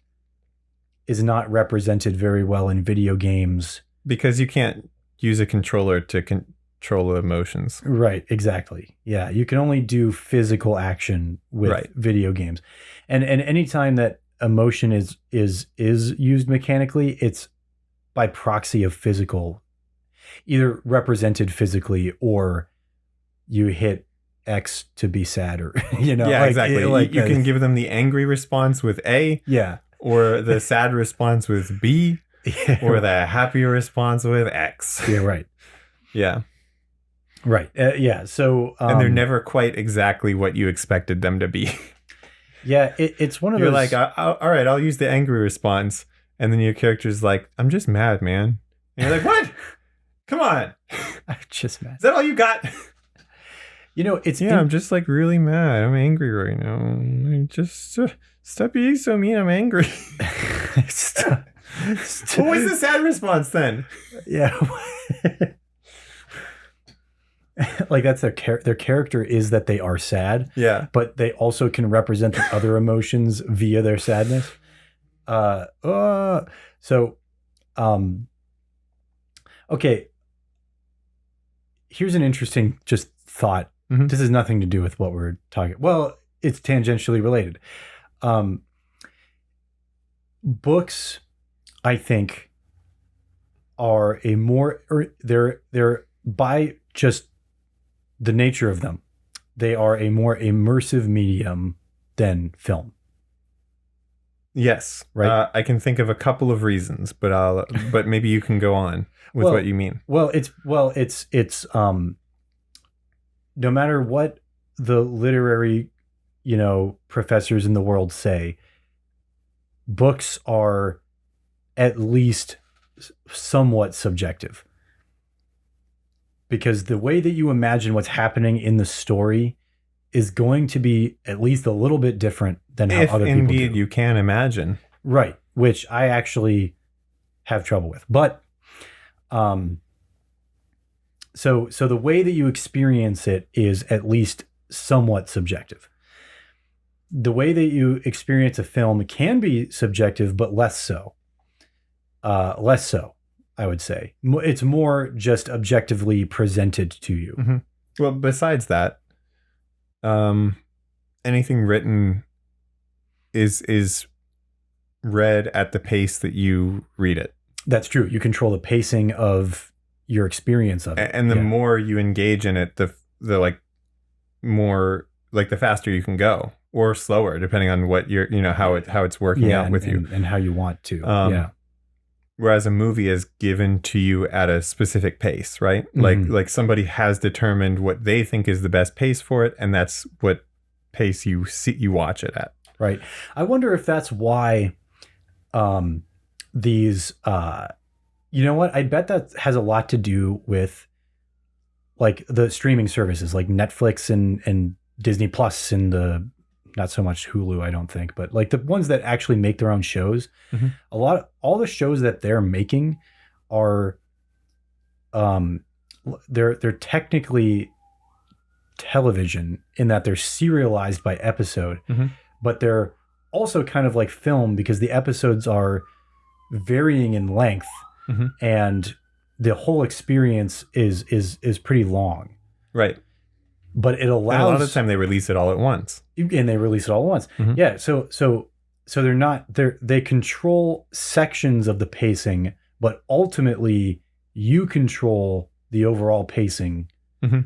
is not represented very well in video games because you can't use a controller to control emotions, right? Exactly. Yeah, you can only do physical action with video games, and anytime that emotion is used mechanically, it's by proxy of physical. Either represented physically or you hit X to be sad or, Yeah, like, exactly. Like you can give them the angry response with A. Yeah. Or the sad response with B. Yeah, or the happy response with X. Yeah, right. Yeah. Right. Yeah. So. And they're never quite exactly what you expected them to be. Yeah. It's one of those. You're like, all right, I'll use the angry response. And then your character's like, I'm just mad, man. And you're like, what? Come on. I'm just mad. Is that all you got? I'm just like really mad. I'm angry right now. Just stop being so mean. I'm angry. What was the sad response then? Yeah. Like that's their character is that they are sad. Yeah. But they also can represent the other emotions via their sadness. Okay. Here's an interesting just thought. Mm-hmm. This has nothing to do with what we're talking. Well, it's tangentially related. Books, I think, are a more, or they're by just the nature of them, they are a more immersive medium than film. Yes, right. I can think of a couple of reasons, but maybe you can go on with what you mean. Well, it's no matter what the literary, professors in the world say, books are at least somewhat subjective. Because the way that you imagine what's happening in the story is going to be at least a little bit different than how other people do. Indeed you can imagine. Right, which I actually have trouble with. But So the way that you experience it is at least somewhat subjective. The way that you experience a film can be subjective, but less so. Less so, I would say. It's more just objectively presented to you. Mm-hmm. Well, besides that, anything written is read at the pace that you read it. That's true. You control the pacing of your experience of it. And the more you engage in it, the like more like the faster you can go, or slower, depending on what you're, how it's working out with you and how you want to. Whereas a movie is given to you at a specific pace, right? Mm-hmm. Like somebody has determined what they think is the best pace for it, and that's what pace you watch it at. Right. I wonder if that's why these you know what? I bet that has a lot to do with like the streaming services like Netflix and Disney Plus and the not so much Hulu, I don't think, but like the ones that actually make their own shows. Mm-hmm. All the shows that they're making are they're technically television in that they're serialized by episode, mm-hmm. but they're also kind of like film because the episodes are varying in length, mm-hmm. and the whole experience is pretty long. Right. But it allows, and a lot of the time they release it all at once. And they release it all at once. Mm-hmm. Yeah. So they're not, they control sections of the pacing, but ultimately you control the overall pacing mm-hmm.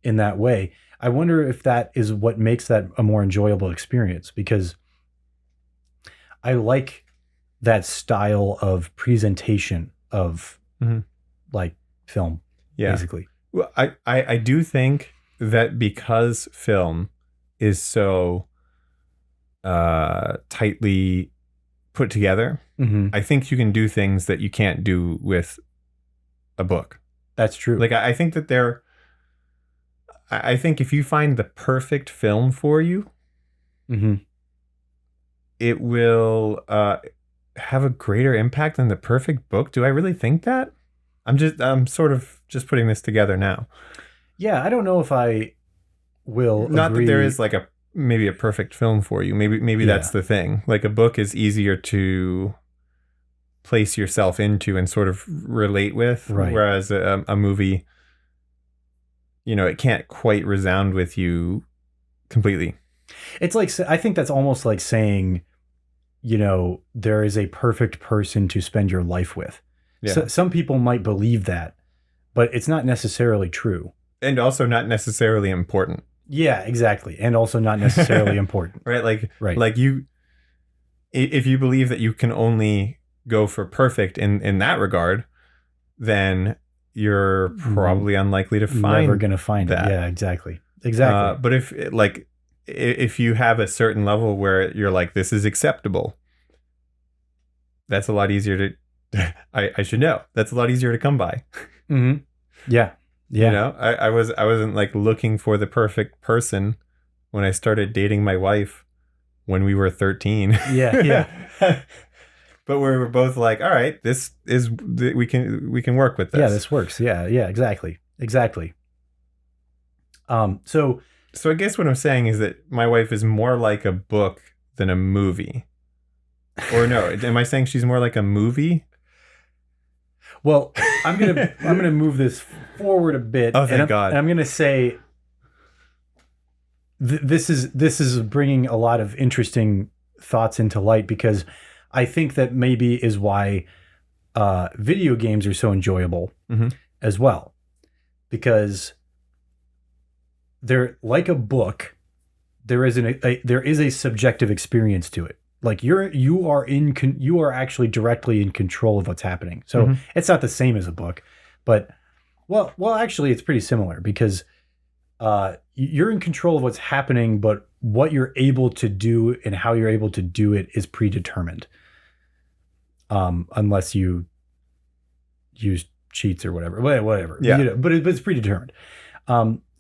in that way. I wonder if that is what makes that a more enjoyable experience, because I like that style of presentation of mm-hmm. like film, basically. Well, I do think that because film is so tightly put together, mm-hmm. I think you can do things that you can't do with a book. That's true. Like I think that I think if you find the perfect film for you, mm-hmm. it will have a greater impact than the perfect book. Do I really think that? I'm sort of just putting this together now. Yeah, I don't know if I will Not agree. that there is like maybe a perfect film for you. Maybe that's the thing. Like a book is easier to place yourself into and sort of relate with, right. Whereas a movie, it can't quite resound with you completely. It's like, I think that's almost like saying, there is a perfect person to spend your life with. Yeah. So some people might believe that, but it's not necessarily true. And also not necessarily important. Yeah, exactly. And also not necessarily important. Right? Like if you believe that you can only go for perfect in that regard, then you're probably unlikely to find never going to find that. It. Yeah, exactly. But if you have a certain level where you're like, this is acceptable, that's a lot easier to, I should know, that's a lot easier to come by. Mm-hmm. Yeah. Yeah. I wasn't like looking for the perfect person when I started dating my wife when we were 13. Yeah. But we were both like, all right, this is, we can work with this. Yeah, this works. Yeah, exactly. So I guess what I'm saying is that my wife is more like a book than a movie. Or no, am I saying she's more like a movie? Well, I'm gonna move this forward a bit. Oh, thank God! And I'm gonna say this is bringing a lot of interesting thoughts into light, because I think that maybe is why video games are so enjoyable mm-hmm. as well, because they're like a book. There is a subjective experience to it. Like you are actually directly in control of what's happening. So mm-hmm. it's not the same as a book, but well, actually it's pretty similar, because you're in control of what's happening, but what you're able to do and how you're able to do it is predetermined. Unless you use cheats or whatever. Yeah. But it's predetermined.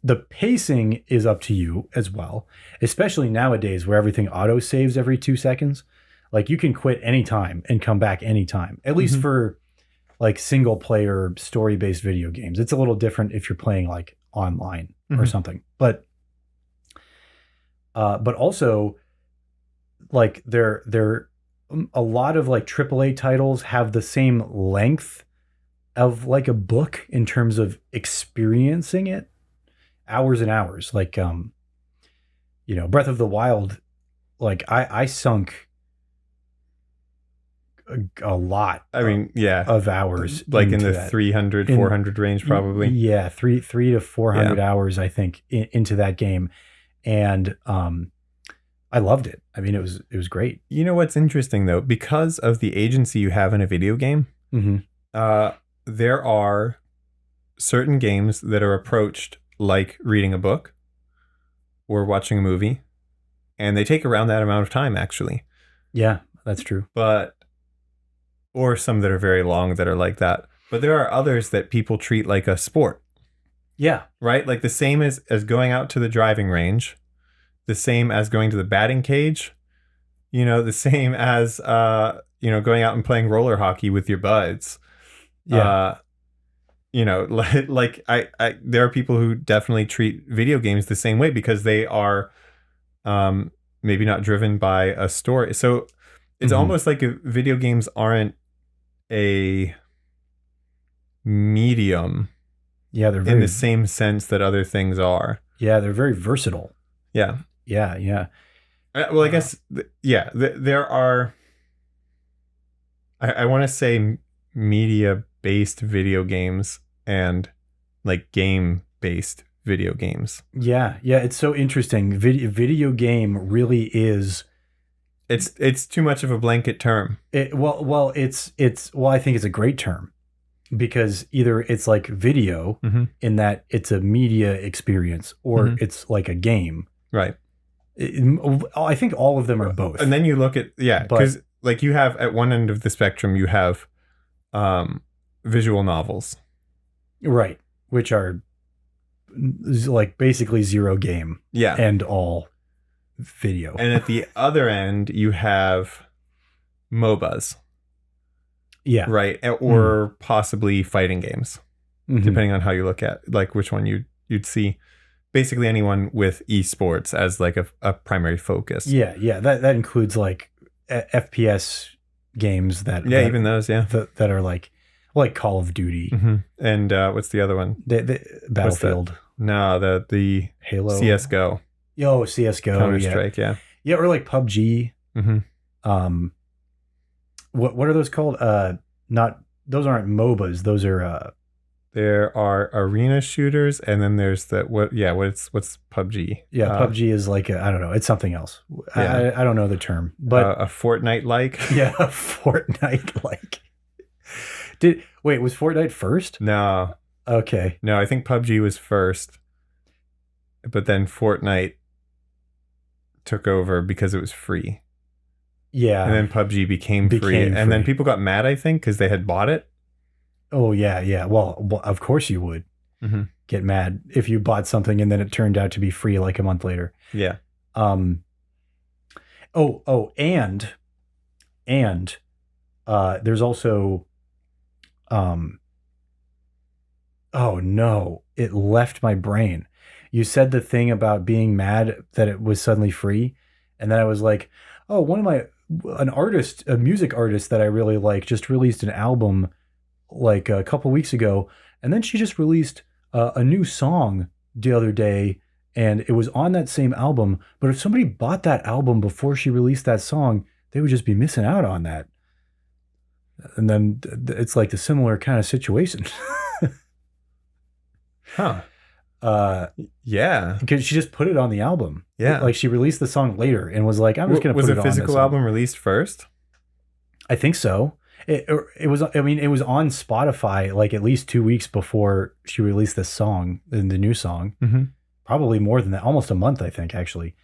The pacing is up to you as well, especially nowadays where everything auto saves every 2 seconds. Like you can quit anytime and come back anytime, at least mm-hmm. for like single player story based video games. It's a little different if you're playing like online or something. But also like they're a lot of like AAA titles have the same length of like a book in terms of experiencing it, hours and hours. Like Breath of the Wild, like I sunk a lot. I mean, yeah, of hours, like in the 300, 400 range, probably. Yeah, 300 to 400 hours, I think, into that game, and I loved it. I mean, it was great. You know what's interesting though, because of the agency you have in a video game, there are certain games that are approached like reading a book or watching a movie, and they take around that amount of time, actually. Yeah, that's true. Or some that are very long that are like that. But there are others that people treat like a sport. Yeah. Right? Like the same as going out to the driving range, the same as going to the batting cage, the same as, going out and playing roller hockey with your buds. Yeah. There are people who definitely treat video games the same way because they are maybe not driven by a story. So it's almost like video games aren't a medium. Yeah, they're in the same sense that other things are. Yeah, they're very versatile. Yeah. Yeah. Well, I guess, there are, I want to say media-based video games and like game-based video games. Yeah, it's so interesting. Video game really is. It's too much of a blanket term. I think it's a great term because either it's like video in that it's a media experience or it's like a game. Right. I think all of them are both. And then you look at, because like you have at one end of the spectrum, you have visual novels. Right. Which are like basically zero game. Yeah. And all video. And at the other end, you have MOBAs. Yeah. Right. Or possibly fighting games, depending on how you look at like which one you'd see. Basically anyone with esports as like a primary focus. Yeah. That includes like FPS games that even those, that are like Call of Duty. And what's the other one? The Battlefield. No, the Halo. CS:GO. Yo, CS:GO. Counter-Strike, yeah. Yeah, or like PUBG. What are those called? Those aren't MOBAs. Those are there are arena shooters, and then there's what's PUBG? Yeah, PUBG is like I don't know. It's something else. Yeah. I don't know the term, but a Fortnite-like. Yeah, a Fortnite-like. Was Fortnite first? No. Okay. No, I think PUBG was first, but then Fortnite took over because it was free. Yeah. And then PUBG became free. And then people got mad, I think, because they had bought it. Oh, yeah. Well, of course you would get mad if you bought something and then it turned out to be free like a month later. Yeah. And there's also, oh no, it left my brain. You said the thing about being mad that it was suddenly free. And then I was like, oh, a music artist that I really like just released an album like a couple weeks ago. And then she just released a new song the other day and it was on that same album. But if somebody bought that album before she released that song, they would just be missing out on that. And then it's like the similar kind of situation. Huh. Yeah. Because she just put it on the album. Yeah. Like she released the song later and was like, I'm just going to put it on. Was the physical album released first? I think so. It was on Spotify like at least 2 weeks before she released this song, the new song. Probably more than that, almost a month, I think, actually.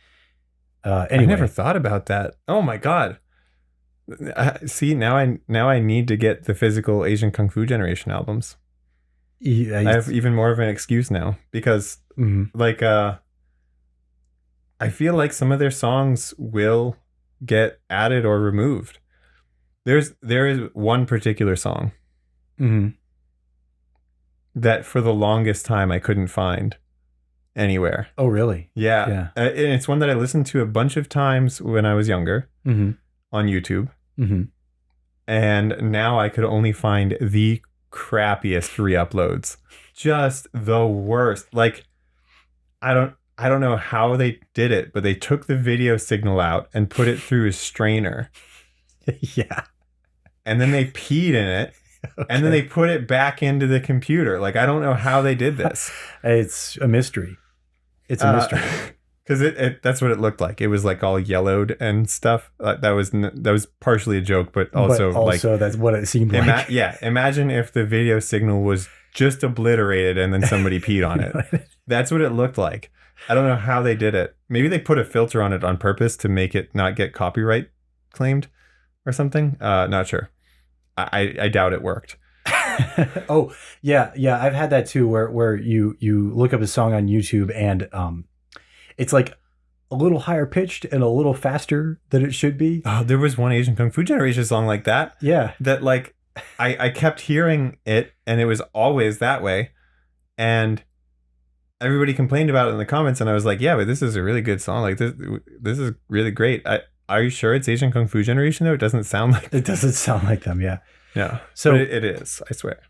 Anyway. I never thought about that. Oh my God. See, now I need to get the physical Asian Kung Fu Generation albums. Yeah, I have even more of an excuse now because I feel like some of their songs will get added or removed. There is one particular song that for the longest time I couldn't find anywhere. Oh, really? Yeah. Yeah. And it's one that I listened to a bunch of times when I was younger on YouTube. And now I could only find the crappiest re-uploads. Just the worst. Like, I don't know how they did it, but they took the video signal out and put it through a strainer. Yeah. And then they peed in it. Okay. And then they put it back into the computer. Like, I don't know how they did this. It's a mystery. It's a mystery. Because that's what it looked like. It was like all yellowed and stuff. That was partially a joke, but also that's what it seemed like. Yeah. Imagine if the video signal was just obliterated and then somebody peed on it. That's what it looked like. I don't know how they did it. Maybe they put a filter on it on purpose to make it not get copyright claimed or something. Not sure. I doubt it worked. Oh, yeah. I've had that too, where you look up a song on YouTube and it's like a little higher pitched and a little faster than it should be. Oh, there was one Asian Kung Fu Generation song like that. Yeah. That like I kept hearing it and it was always that way. And everybody complained about it in the comments, and I was like, yeah, but this is a really good song. Like this is really great. Are you sure it's Asian Kung Fu Generation though? It doesn't sound like it doesn't sound like them. Yeah. Yeah. So it is, I swear.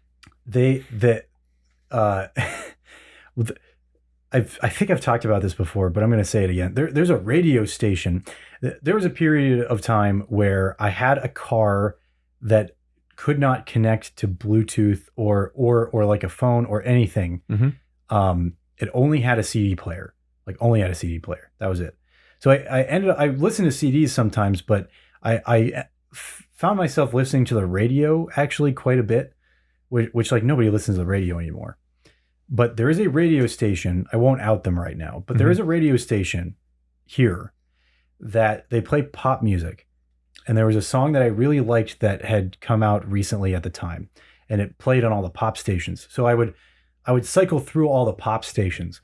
I think I've talked about this before, but I'm going to say it again. There's a radio station. There was a period of time where I had a car that could not connect to Bluetooth or like a phone or anything. It only had a CD player. That was it. So I listened to CDs sometimes, but I found myself listening to the radio actually quite a bit, which like nobody listens to the radio anymore. But there is a radio station, I won't out them right now, but there is a radio station here that they play pop music. And there was a song that I really liked that had come out recently at the time, and it played on all the pop stations. So I would cycle through all the pop stations,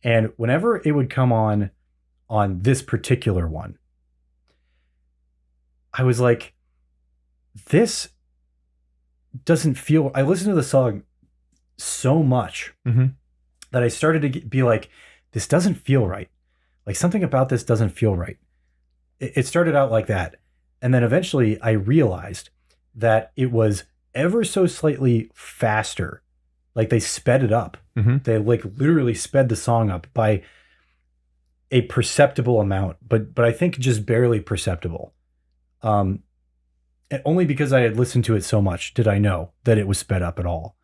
and whenever it would come on this particular one, I was like, this doesn't feel, I listened to the song so much that I started to be like, this doesn't feel right. Like something about this doesn't feel right. It started out like that. And then eventually I realized that it was ever so slightly faster. Like they sped it up. They like literally sped the song up by a perceptible amount, but I think just barely perceptible. And only because I had listened to it so much did I know that it was sped up at all.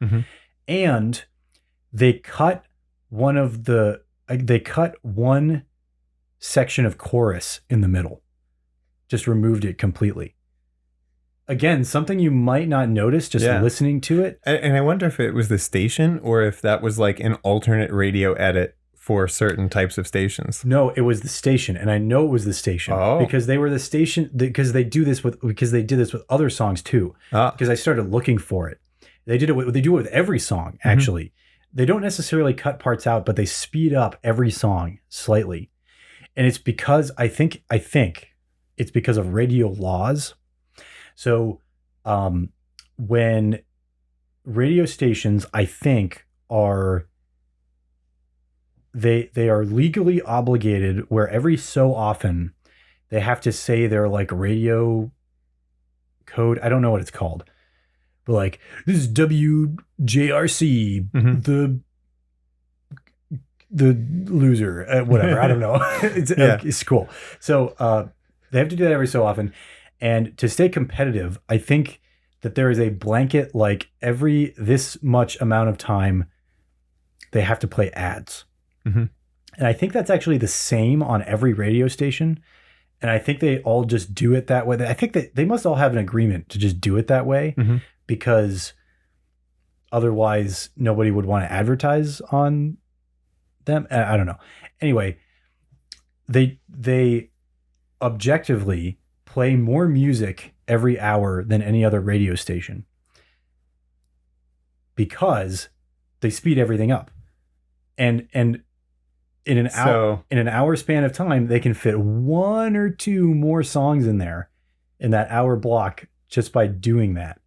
And they cut one section of chorus in the middle, just removed it completely. Again, something you might not notice just listening to it. And I wonder if it was the station or if that was like an alternate radio edit for certain types of stations. No, it was the station, and I know it was the station because they were the station because they did this with other songs too. Because I started looking for it. They do it with every song actually. They don't necessarily cut parts out, but they speed up every song slightly. And it's because I think it's because of radio laws. So when radio stations, I think, are they are legally obligated where every so often they have to say their like radio code. I don't know what it's called, but like, this is WJRC, the loser, whatever. I don't know. It's cool. So they have to do that every so often. And to stay competitive, I think that there is a blanket, like every this much amount of time, they have to play ads. And I think that's actually the same on every radio station. And I think they all just do it that way. I think that they must all have an agreement to just do it that way because otherwise nobody would want to advertise on them. I don't know. Anyway, they objectively play more music every hour than any other radio station because they speed everything up. And in an hour span of time, they can fit one or two more songs in there in that hour block just by doing that.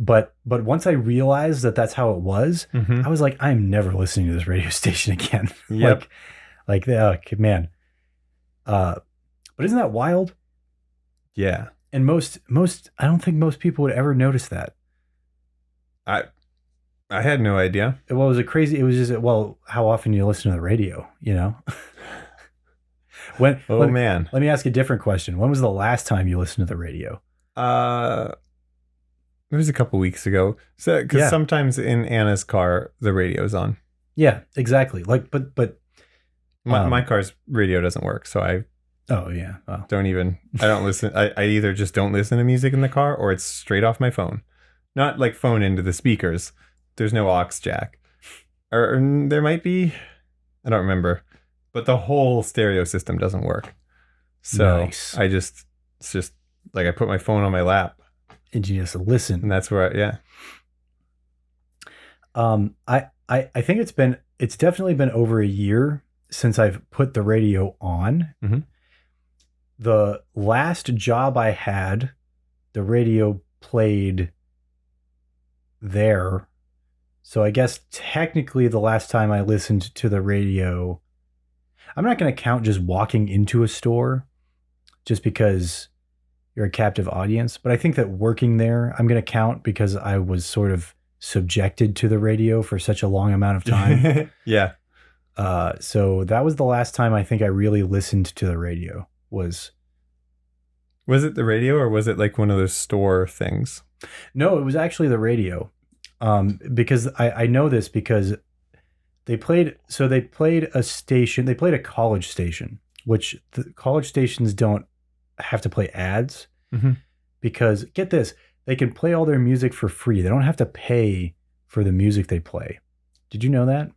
But once I realized that that's how it was, Mhm. I was like, I'm never listening to this radio station again. Yep. Man. But isn't that wild? Yeah. And most I don't think most people would ever notice that. I had no idea. Well, was it crazy? It was just, well, how often you listen to the radio, you know? Man. Let me ask a different question. When was the last time you listened to the radio? It was a couple weeks ago. So, because Yeah. sometimes in Anna's car the radio's on. Yeah, exactly. Like, but My car's radio doesn't work, so I oh yeah, well, I don't listen. I either just don't listen to music in the car, or it's straight off my phone. Not like phone into the speakers. There's no aux jack, or there might be. I don't remember, but the whole stereo system doesn't work. So Nice. it's just like I put my phone on my lap, and you just listen. and that's where I think it's definitely been over a year since I've put the radio on. Mhm. The last job I had, the radio played there. So I guess technically the last time I listened to the radio, I'm not going to count just walking into a store just because you're a captive audience. But I think that working there, I'm going to count because I was sort of subjected to the radio for such a long amount of time. yeah. So that was the last time I think I really listened to the radio. Was it the radio, or was it like one of those store things? No, it was actually the radio. Because I know this because they played a station, they played a college station, which the college stations don't have to play ads because get this, they can play all their music for free. They don't have to pay for the music they play. Did you know that?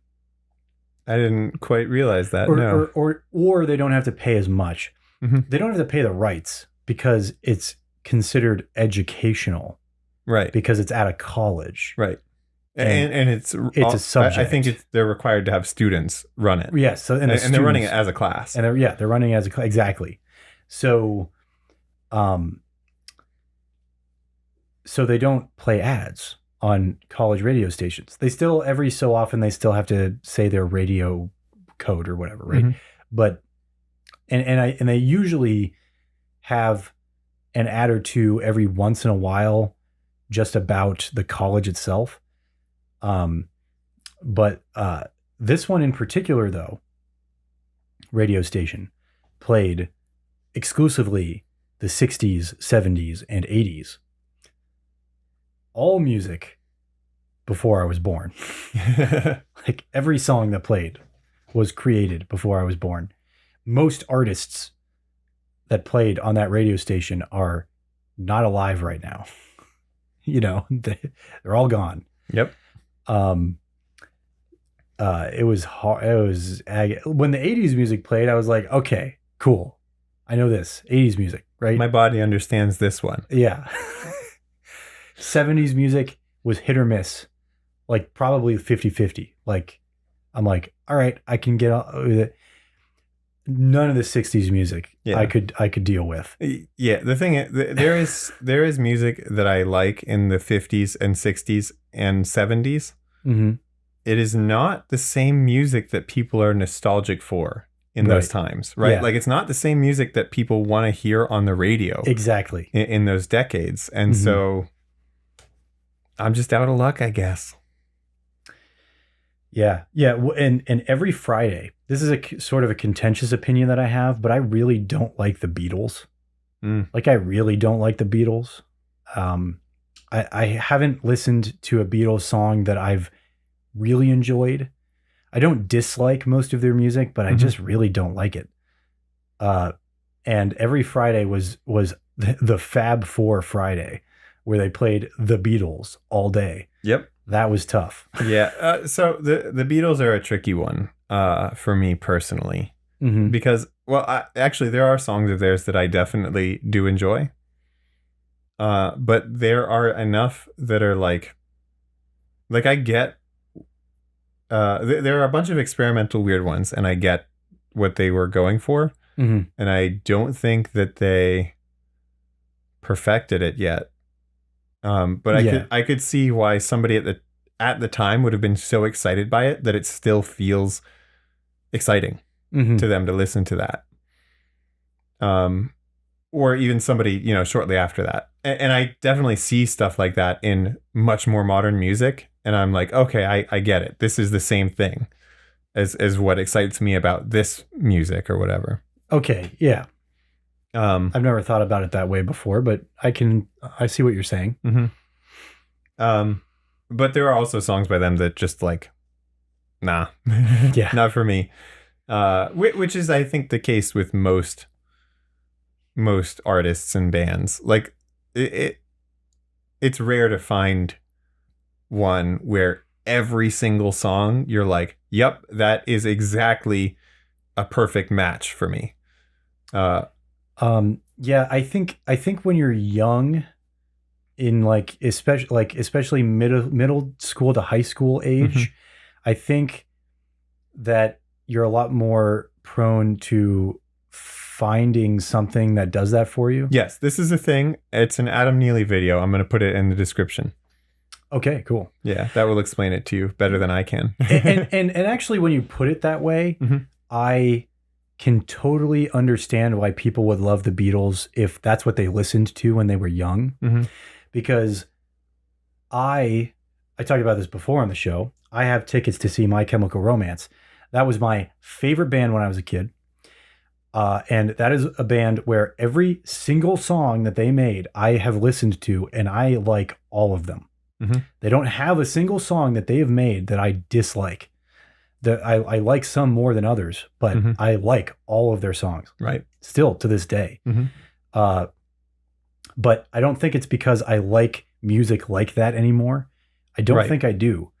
I didn't quite realize that. Or they don't have to pay as much. They don't have to pay the rights because it's considered educational. Right. Because it's at a college. Right. And it's a subject. I think they're required to have students run it. Yes. So, and they're running it as a class. And they're running it as a class. Exactly. So, so they don't play ads on college radio stations. They still, every so often, they still have to say their radio code or whatever. Right. But, and they usually have an ad or two every once in a while just about the college itself. But this one in particular, though, radio station played exclusively the 60s, 70s, and 80s. All music before I was born. Like every song that played was created before I was born. Most artists that played on that radio station are not alive right now. You know, they're all gone. Yep. It was hard. It was when the 80s music played, I was like, okay, cool. I know this 80s music, right? My body understands this one. Yeah. 70s music was hit or miss, like probably 50-50. Like, I'm like, all right, I can get with it. None of the 60s music I could deal with. Yeah, the thing is, there is music that I like in the 50s and 60s and 70s. It is not the same music that people are nostalgic for in those times, right? Yeah. Like it's not the same music that people want to hear on the radio. Exactly. In those decades. And so I'm just out of luck, I guess. Yeah. Yeah. And every Friday, this is a sort of a contentious opinion that I have, but I really don't like the Beatles. Like I really don't like the Beatles. I haven't listened to a Beatles song that I've really enjoyed. I don't dislike most of their music, but I just really don't like it. And every Friday was the Fab Four Friday, where they played the Beatles all day. Yep. That was tough. Yeah. So the Beatles are a tricky one for me personally. Because, well, actually, there are songs of theirs that I definitely do enjoy. But there are enough that are like I get, there are a bunch of experimental weird ones, and I get what they were going for. And I don't think that they perfected it yet. But I could see why somebody at the time would have been so excited by it that it still feels exciting to them to listen to that. Or even somebody, shortly after that. And I definitely see stuff like that in much more modern music. And I'm like, okay, I get it. This is the same thing as what excites me about this music or whatever. Okay. Yeah. I've never thought about it that way before, but I see what you're saying. Mm-hmm. But there are also songs by them that just like, nah, yeah, not for me. Which is, I think, the case with most artists and bands. Like it's rare to find one where every single song you're like, yep, that is exactly a perfect match for me. Yeah, I think when you're young, in especially middle school to high school age, I think that you're a lot more prone to finding something that does that for you. Yes, this is a thing. It's an Adam Neely video. I'm going to put it in the description. Okay, cool. Yeah, that will explain it to you better than I can. and actually, when you put it that way, I can totally understand why people would love the Beatles if that's what they listened to when they were young. Because I talked about this before on the show. I have tickets to see My Chemical Romance. That was my favorite band when I was a kid. And that is a band where every single song that they made, I have listened to, and I like all of them. They don't have a single song that they have made that I dislike. That I like some more than others, but I like all of their songs. Right. Still to this day. But I don't think it's because I like music like that anymore. I don't think I do.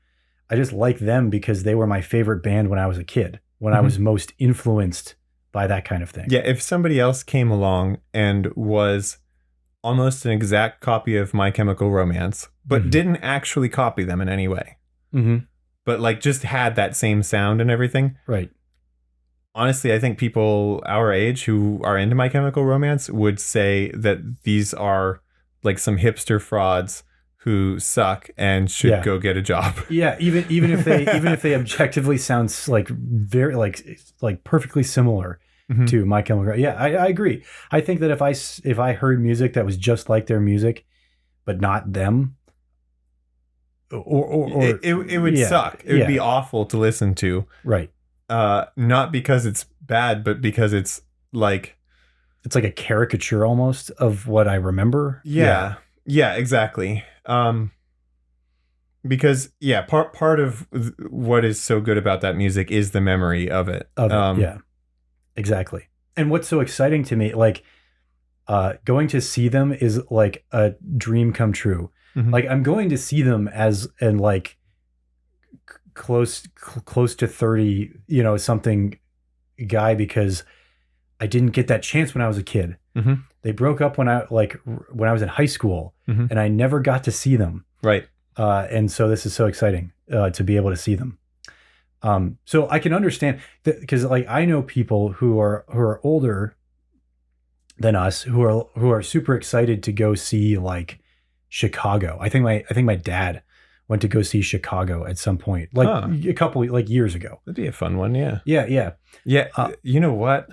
I just like them because they were my favorite band when I was a kid, when I was most influenced by that kind of thing. Yeah, if somebody else came along and was almost an exact copy of My Chemical Romance, but didn't actually copy them in any way, but like just had that same sound and everything. Right. Honestly, I think people our age who are into My Chemical Romance would say that these are like some hipster frauds who suck and should go get a job. Yeah, even if they objectively sounds like very like perfectly similar to My Chemical. Yeah, I agree. I think that if I heard music that was just like their music, but not them, or it would suck. It would be awful to listen to. Right. Not because it's bad, but because it's like a caricature almost of what I remember. Yeah, exactly. Because part of what is so good about that music is the memory of it. Yeah, exactly. And what's so exciting to me, like going to see them is like a dream come true. Like I'm going to see them as and like close to 30, something guy, because I didn't get that chance when I was a kid. They broke up when I was in high school, and I never got to see them. Right. And so this is so exciting to be able to see them. So I can understand that, because like I know people who are older than us who are super excited to go see like Chicago. I think my dad went to go see Chicago at some point, like a couple like years ago. That'd be a fun one. Yeah. Yeah. You know what?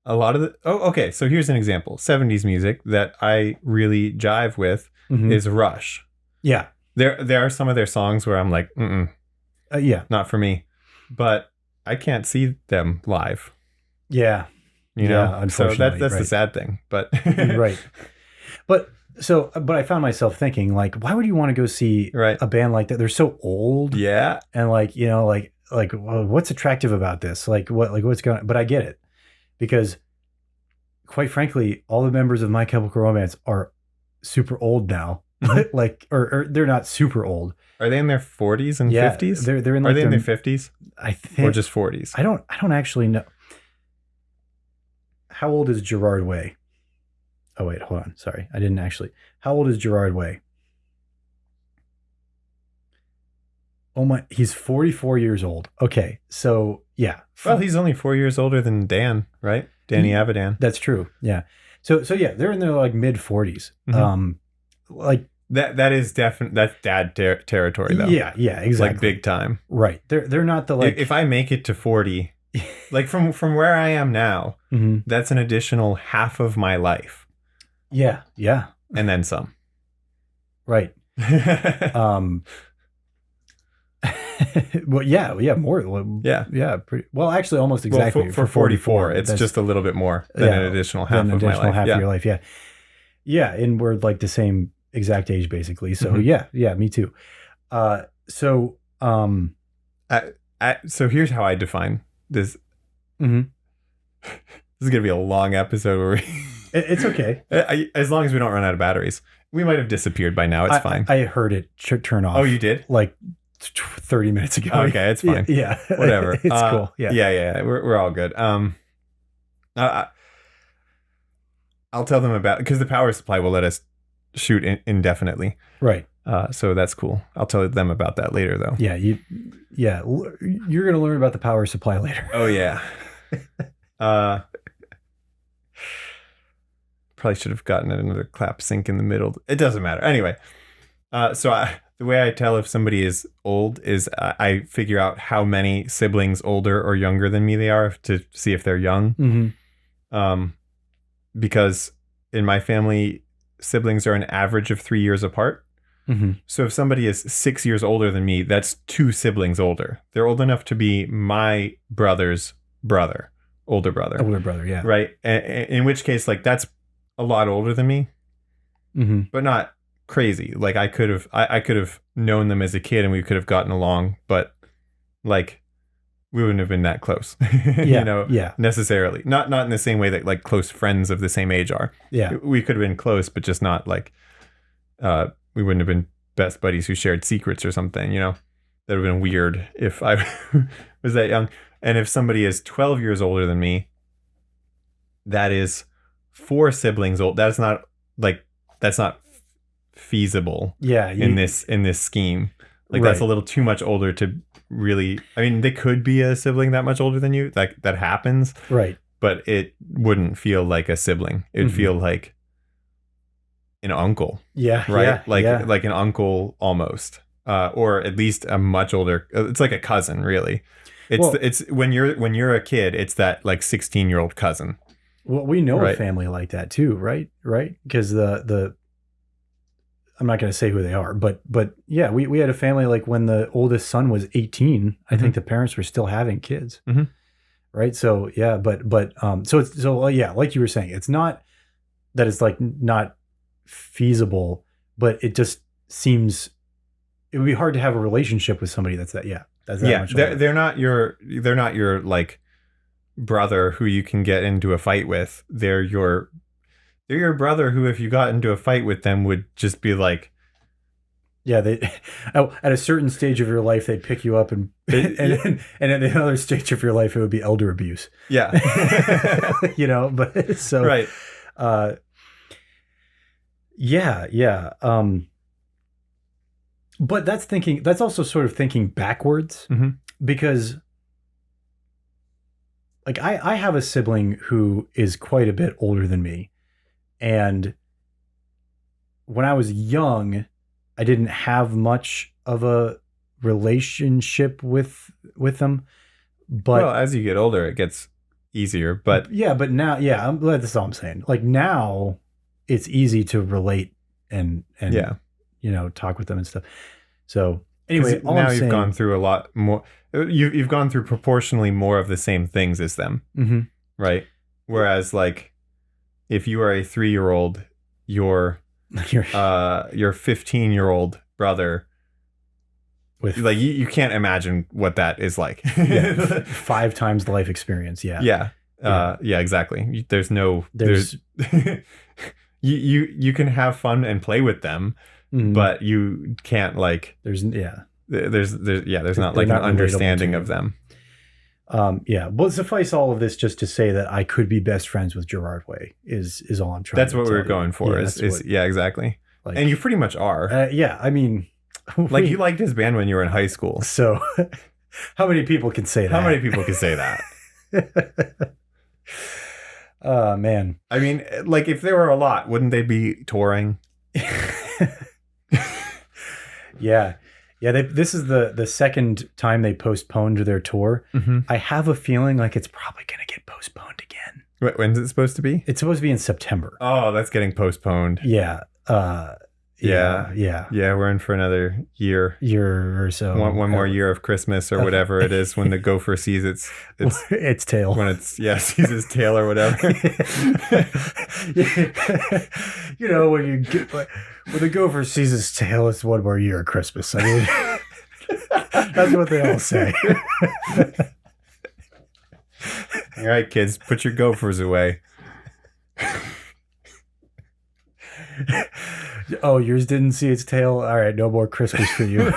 A lot of okay. So here's an example. 70s music that I really jive with is Rush. Yeah. There are some of their songs where I'm like, not for me, but I can't see them live. Yeah. So Unfortunately. that's the sad thing, but right. But I found myself thinking, like, why would you want to go see a band like that? They're so old. Yeah. And like, well, what's attractive about this? What's going on? But I get it, because quite frankly, all the members of My Chemical Romance are super old now. or they're not super old. Are they in their 40s and 50s? They're in. Are they in their 50s? I think, or just 40s. I don't actually know. How old is Gerard Way? Oh wait, hold on. Sorry, I didn't actually. How old is Gerard Way? Oh my, he's 44 years old. Okay, so yeah. Well, he's only 4 years older than Dan, right? Danny Avidan. That's true. Yeah. So yeah, they're in their like mid 40s. Like That is definitely, that's dad territory though. Yeah, exactly. Like big time. Right. They're not the like. If I make it to 40, like from where I am now, that's an additional half of my life. Yeah. And then some. Right. Well, more. Yeah. Pretty well. Actually, almost exactly. Well, for 44, it's just a little bit more than an additional half of my life. Half of your life. Yeah, and we're like the same exact age, basically. So yeah, me too. So here's how I define this. This is gonna be a long episode where it's okay. As long as we don't run out of batteries. We might have disappeared by now. It's fine. I heard it turn off. Oh, you did? Like 30 minutes ago. Okay, it's fine. Yeah. Whatever. It's cool. Yeah. We're all good. I'll tell them about, because the power supply will let us shoot indefinitely. Right. So that's cool. I'll tell them about that later, though. Yeah. You're going to learn about the power supply later. Oh, yeah. Probably should have gotten another clap sync in the middle. It doesn't matter. Anyway, the way I tell if somebody is old is I figure out how many siblings older or younger than me they are to see if they're young. Because in my family, siblings are an average of 3 years apart. So if somebody is 6 years older than me, that's 2 siblings older. They're old enough to be my brother's brother, older brother. Yeah. Right. In which case, like, that's a lot older than me, but not crazy. Like I could have known them as a kid and we could have gotten along, but like we wouldn't have been that close, necessarily. Not in the same way that like close friends of the same age are. Yeah. We could have been close, but just not like, we wouldn't have been best buddies who shared secrets or something, that would have been weird if I was that young. And if somebody is 12 years older than me, that is 4 siblings old. That's not feasible. Yeah. In this scheme, like that's a little too much older to really. I mean, they could be a sibling that much older than you. That happens. Right. But it wouldn't feel like a sibling. It would feel like an uncle. Yeah. Right. Yeah, like an uncle almost, or at least a much older. It's like a cousin, really. It's when you're a kid, it's that like 16-year-old cousin. Well, we know a family like that too, right? Right? Because the I'm not going to say who they are, but yeah, we had a family like when the oldest son was 18, I think the parents were still having kids. Right? So, yeah, but like you were saying, it's not that it's like not feasible, but it just seems it would be hard to have a relationship with somebody that's that much older. They're not your like brother who you can get into a fight with. They're your brother who, if you got into a fight with them, would just be like, they at a certain stage of your life they'd pick you up and at another stage of your life it would be elder abuse. But so right. But that's also sort of thinking backwards, because like I have a sibling who is quite a bit older than me. And when I was young, I didn't have much of a relationship with them. But as you get older, it gets easier. But but now, that's all I'm saying. Like now, it's easy to relate and talk with them and stuff. So anyway, now you've gone through a lot more. You've gone through proportionally more of the same things as them, right? Whereas like, if you are a 3-year-old, your 15-year-old brother, with like you can't imagine what that is like. 5 times the life experience. Yeah, exactly. There's you can have fun and play with them, but you can't like. There's not like an understanding of them. Well, suffice all of this just to say that I could be best friends with Gerard Way is all I'm trying. That's to what tell we were going for. Exactly. Like, and you pretty much are. I mean, like you liked his band when you were in high school. So, how many people can say that? How many people can say that? Man. I mean, like if there were a lot, wouldn't they be touring? Yeah. This is the second time they postponed their tour. Mm-hmm. I have a feeling like it's probably going to get postponed again. When's it supposed to be? It's supposed to be in September. Oh, that's getting postponed. Yeah. Yeah. We're in for another year or so. One more year of Christmas or whatever it is when the gopher sees its tail. When sees his tail or whatever. You know, when the gopher sees his tail, it's one more year of Christmas. I mean, that's what they all say. All right, kids, put your gophers away. Oh, yours didn't see its tail? All right, no more Christmas for you.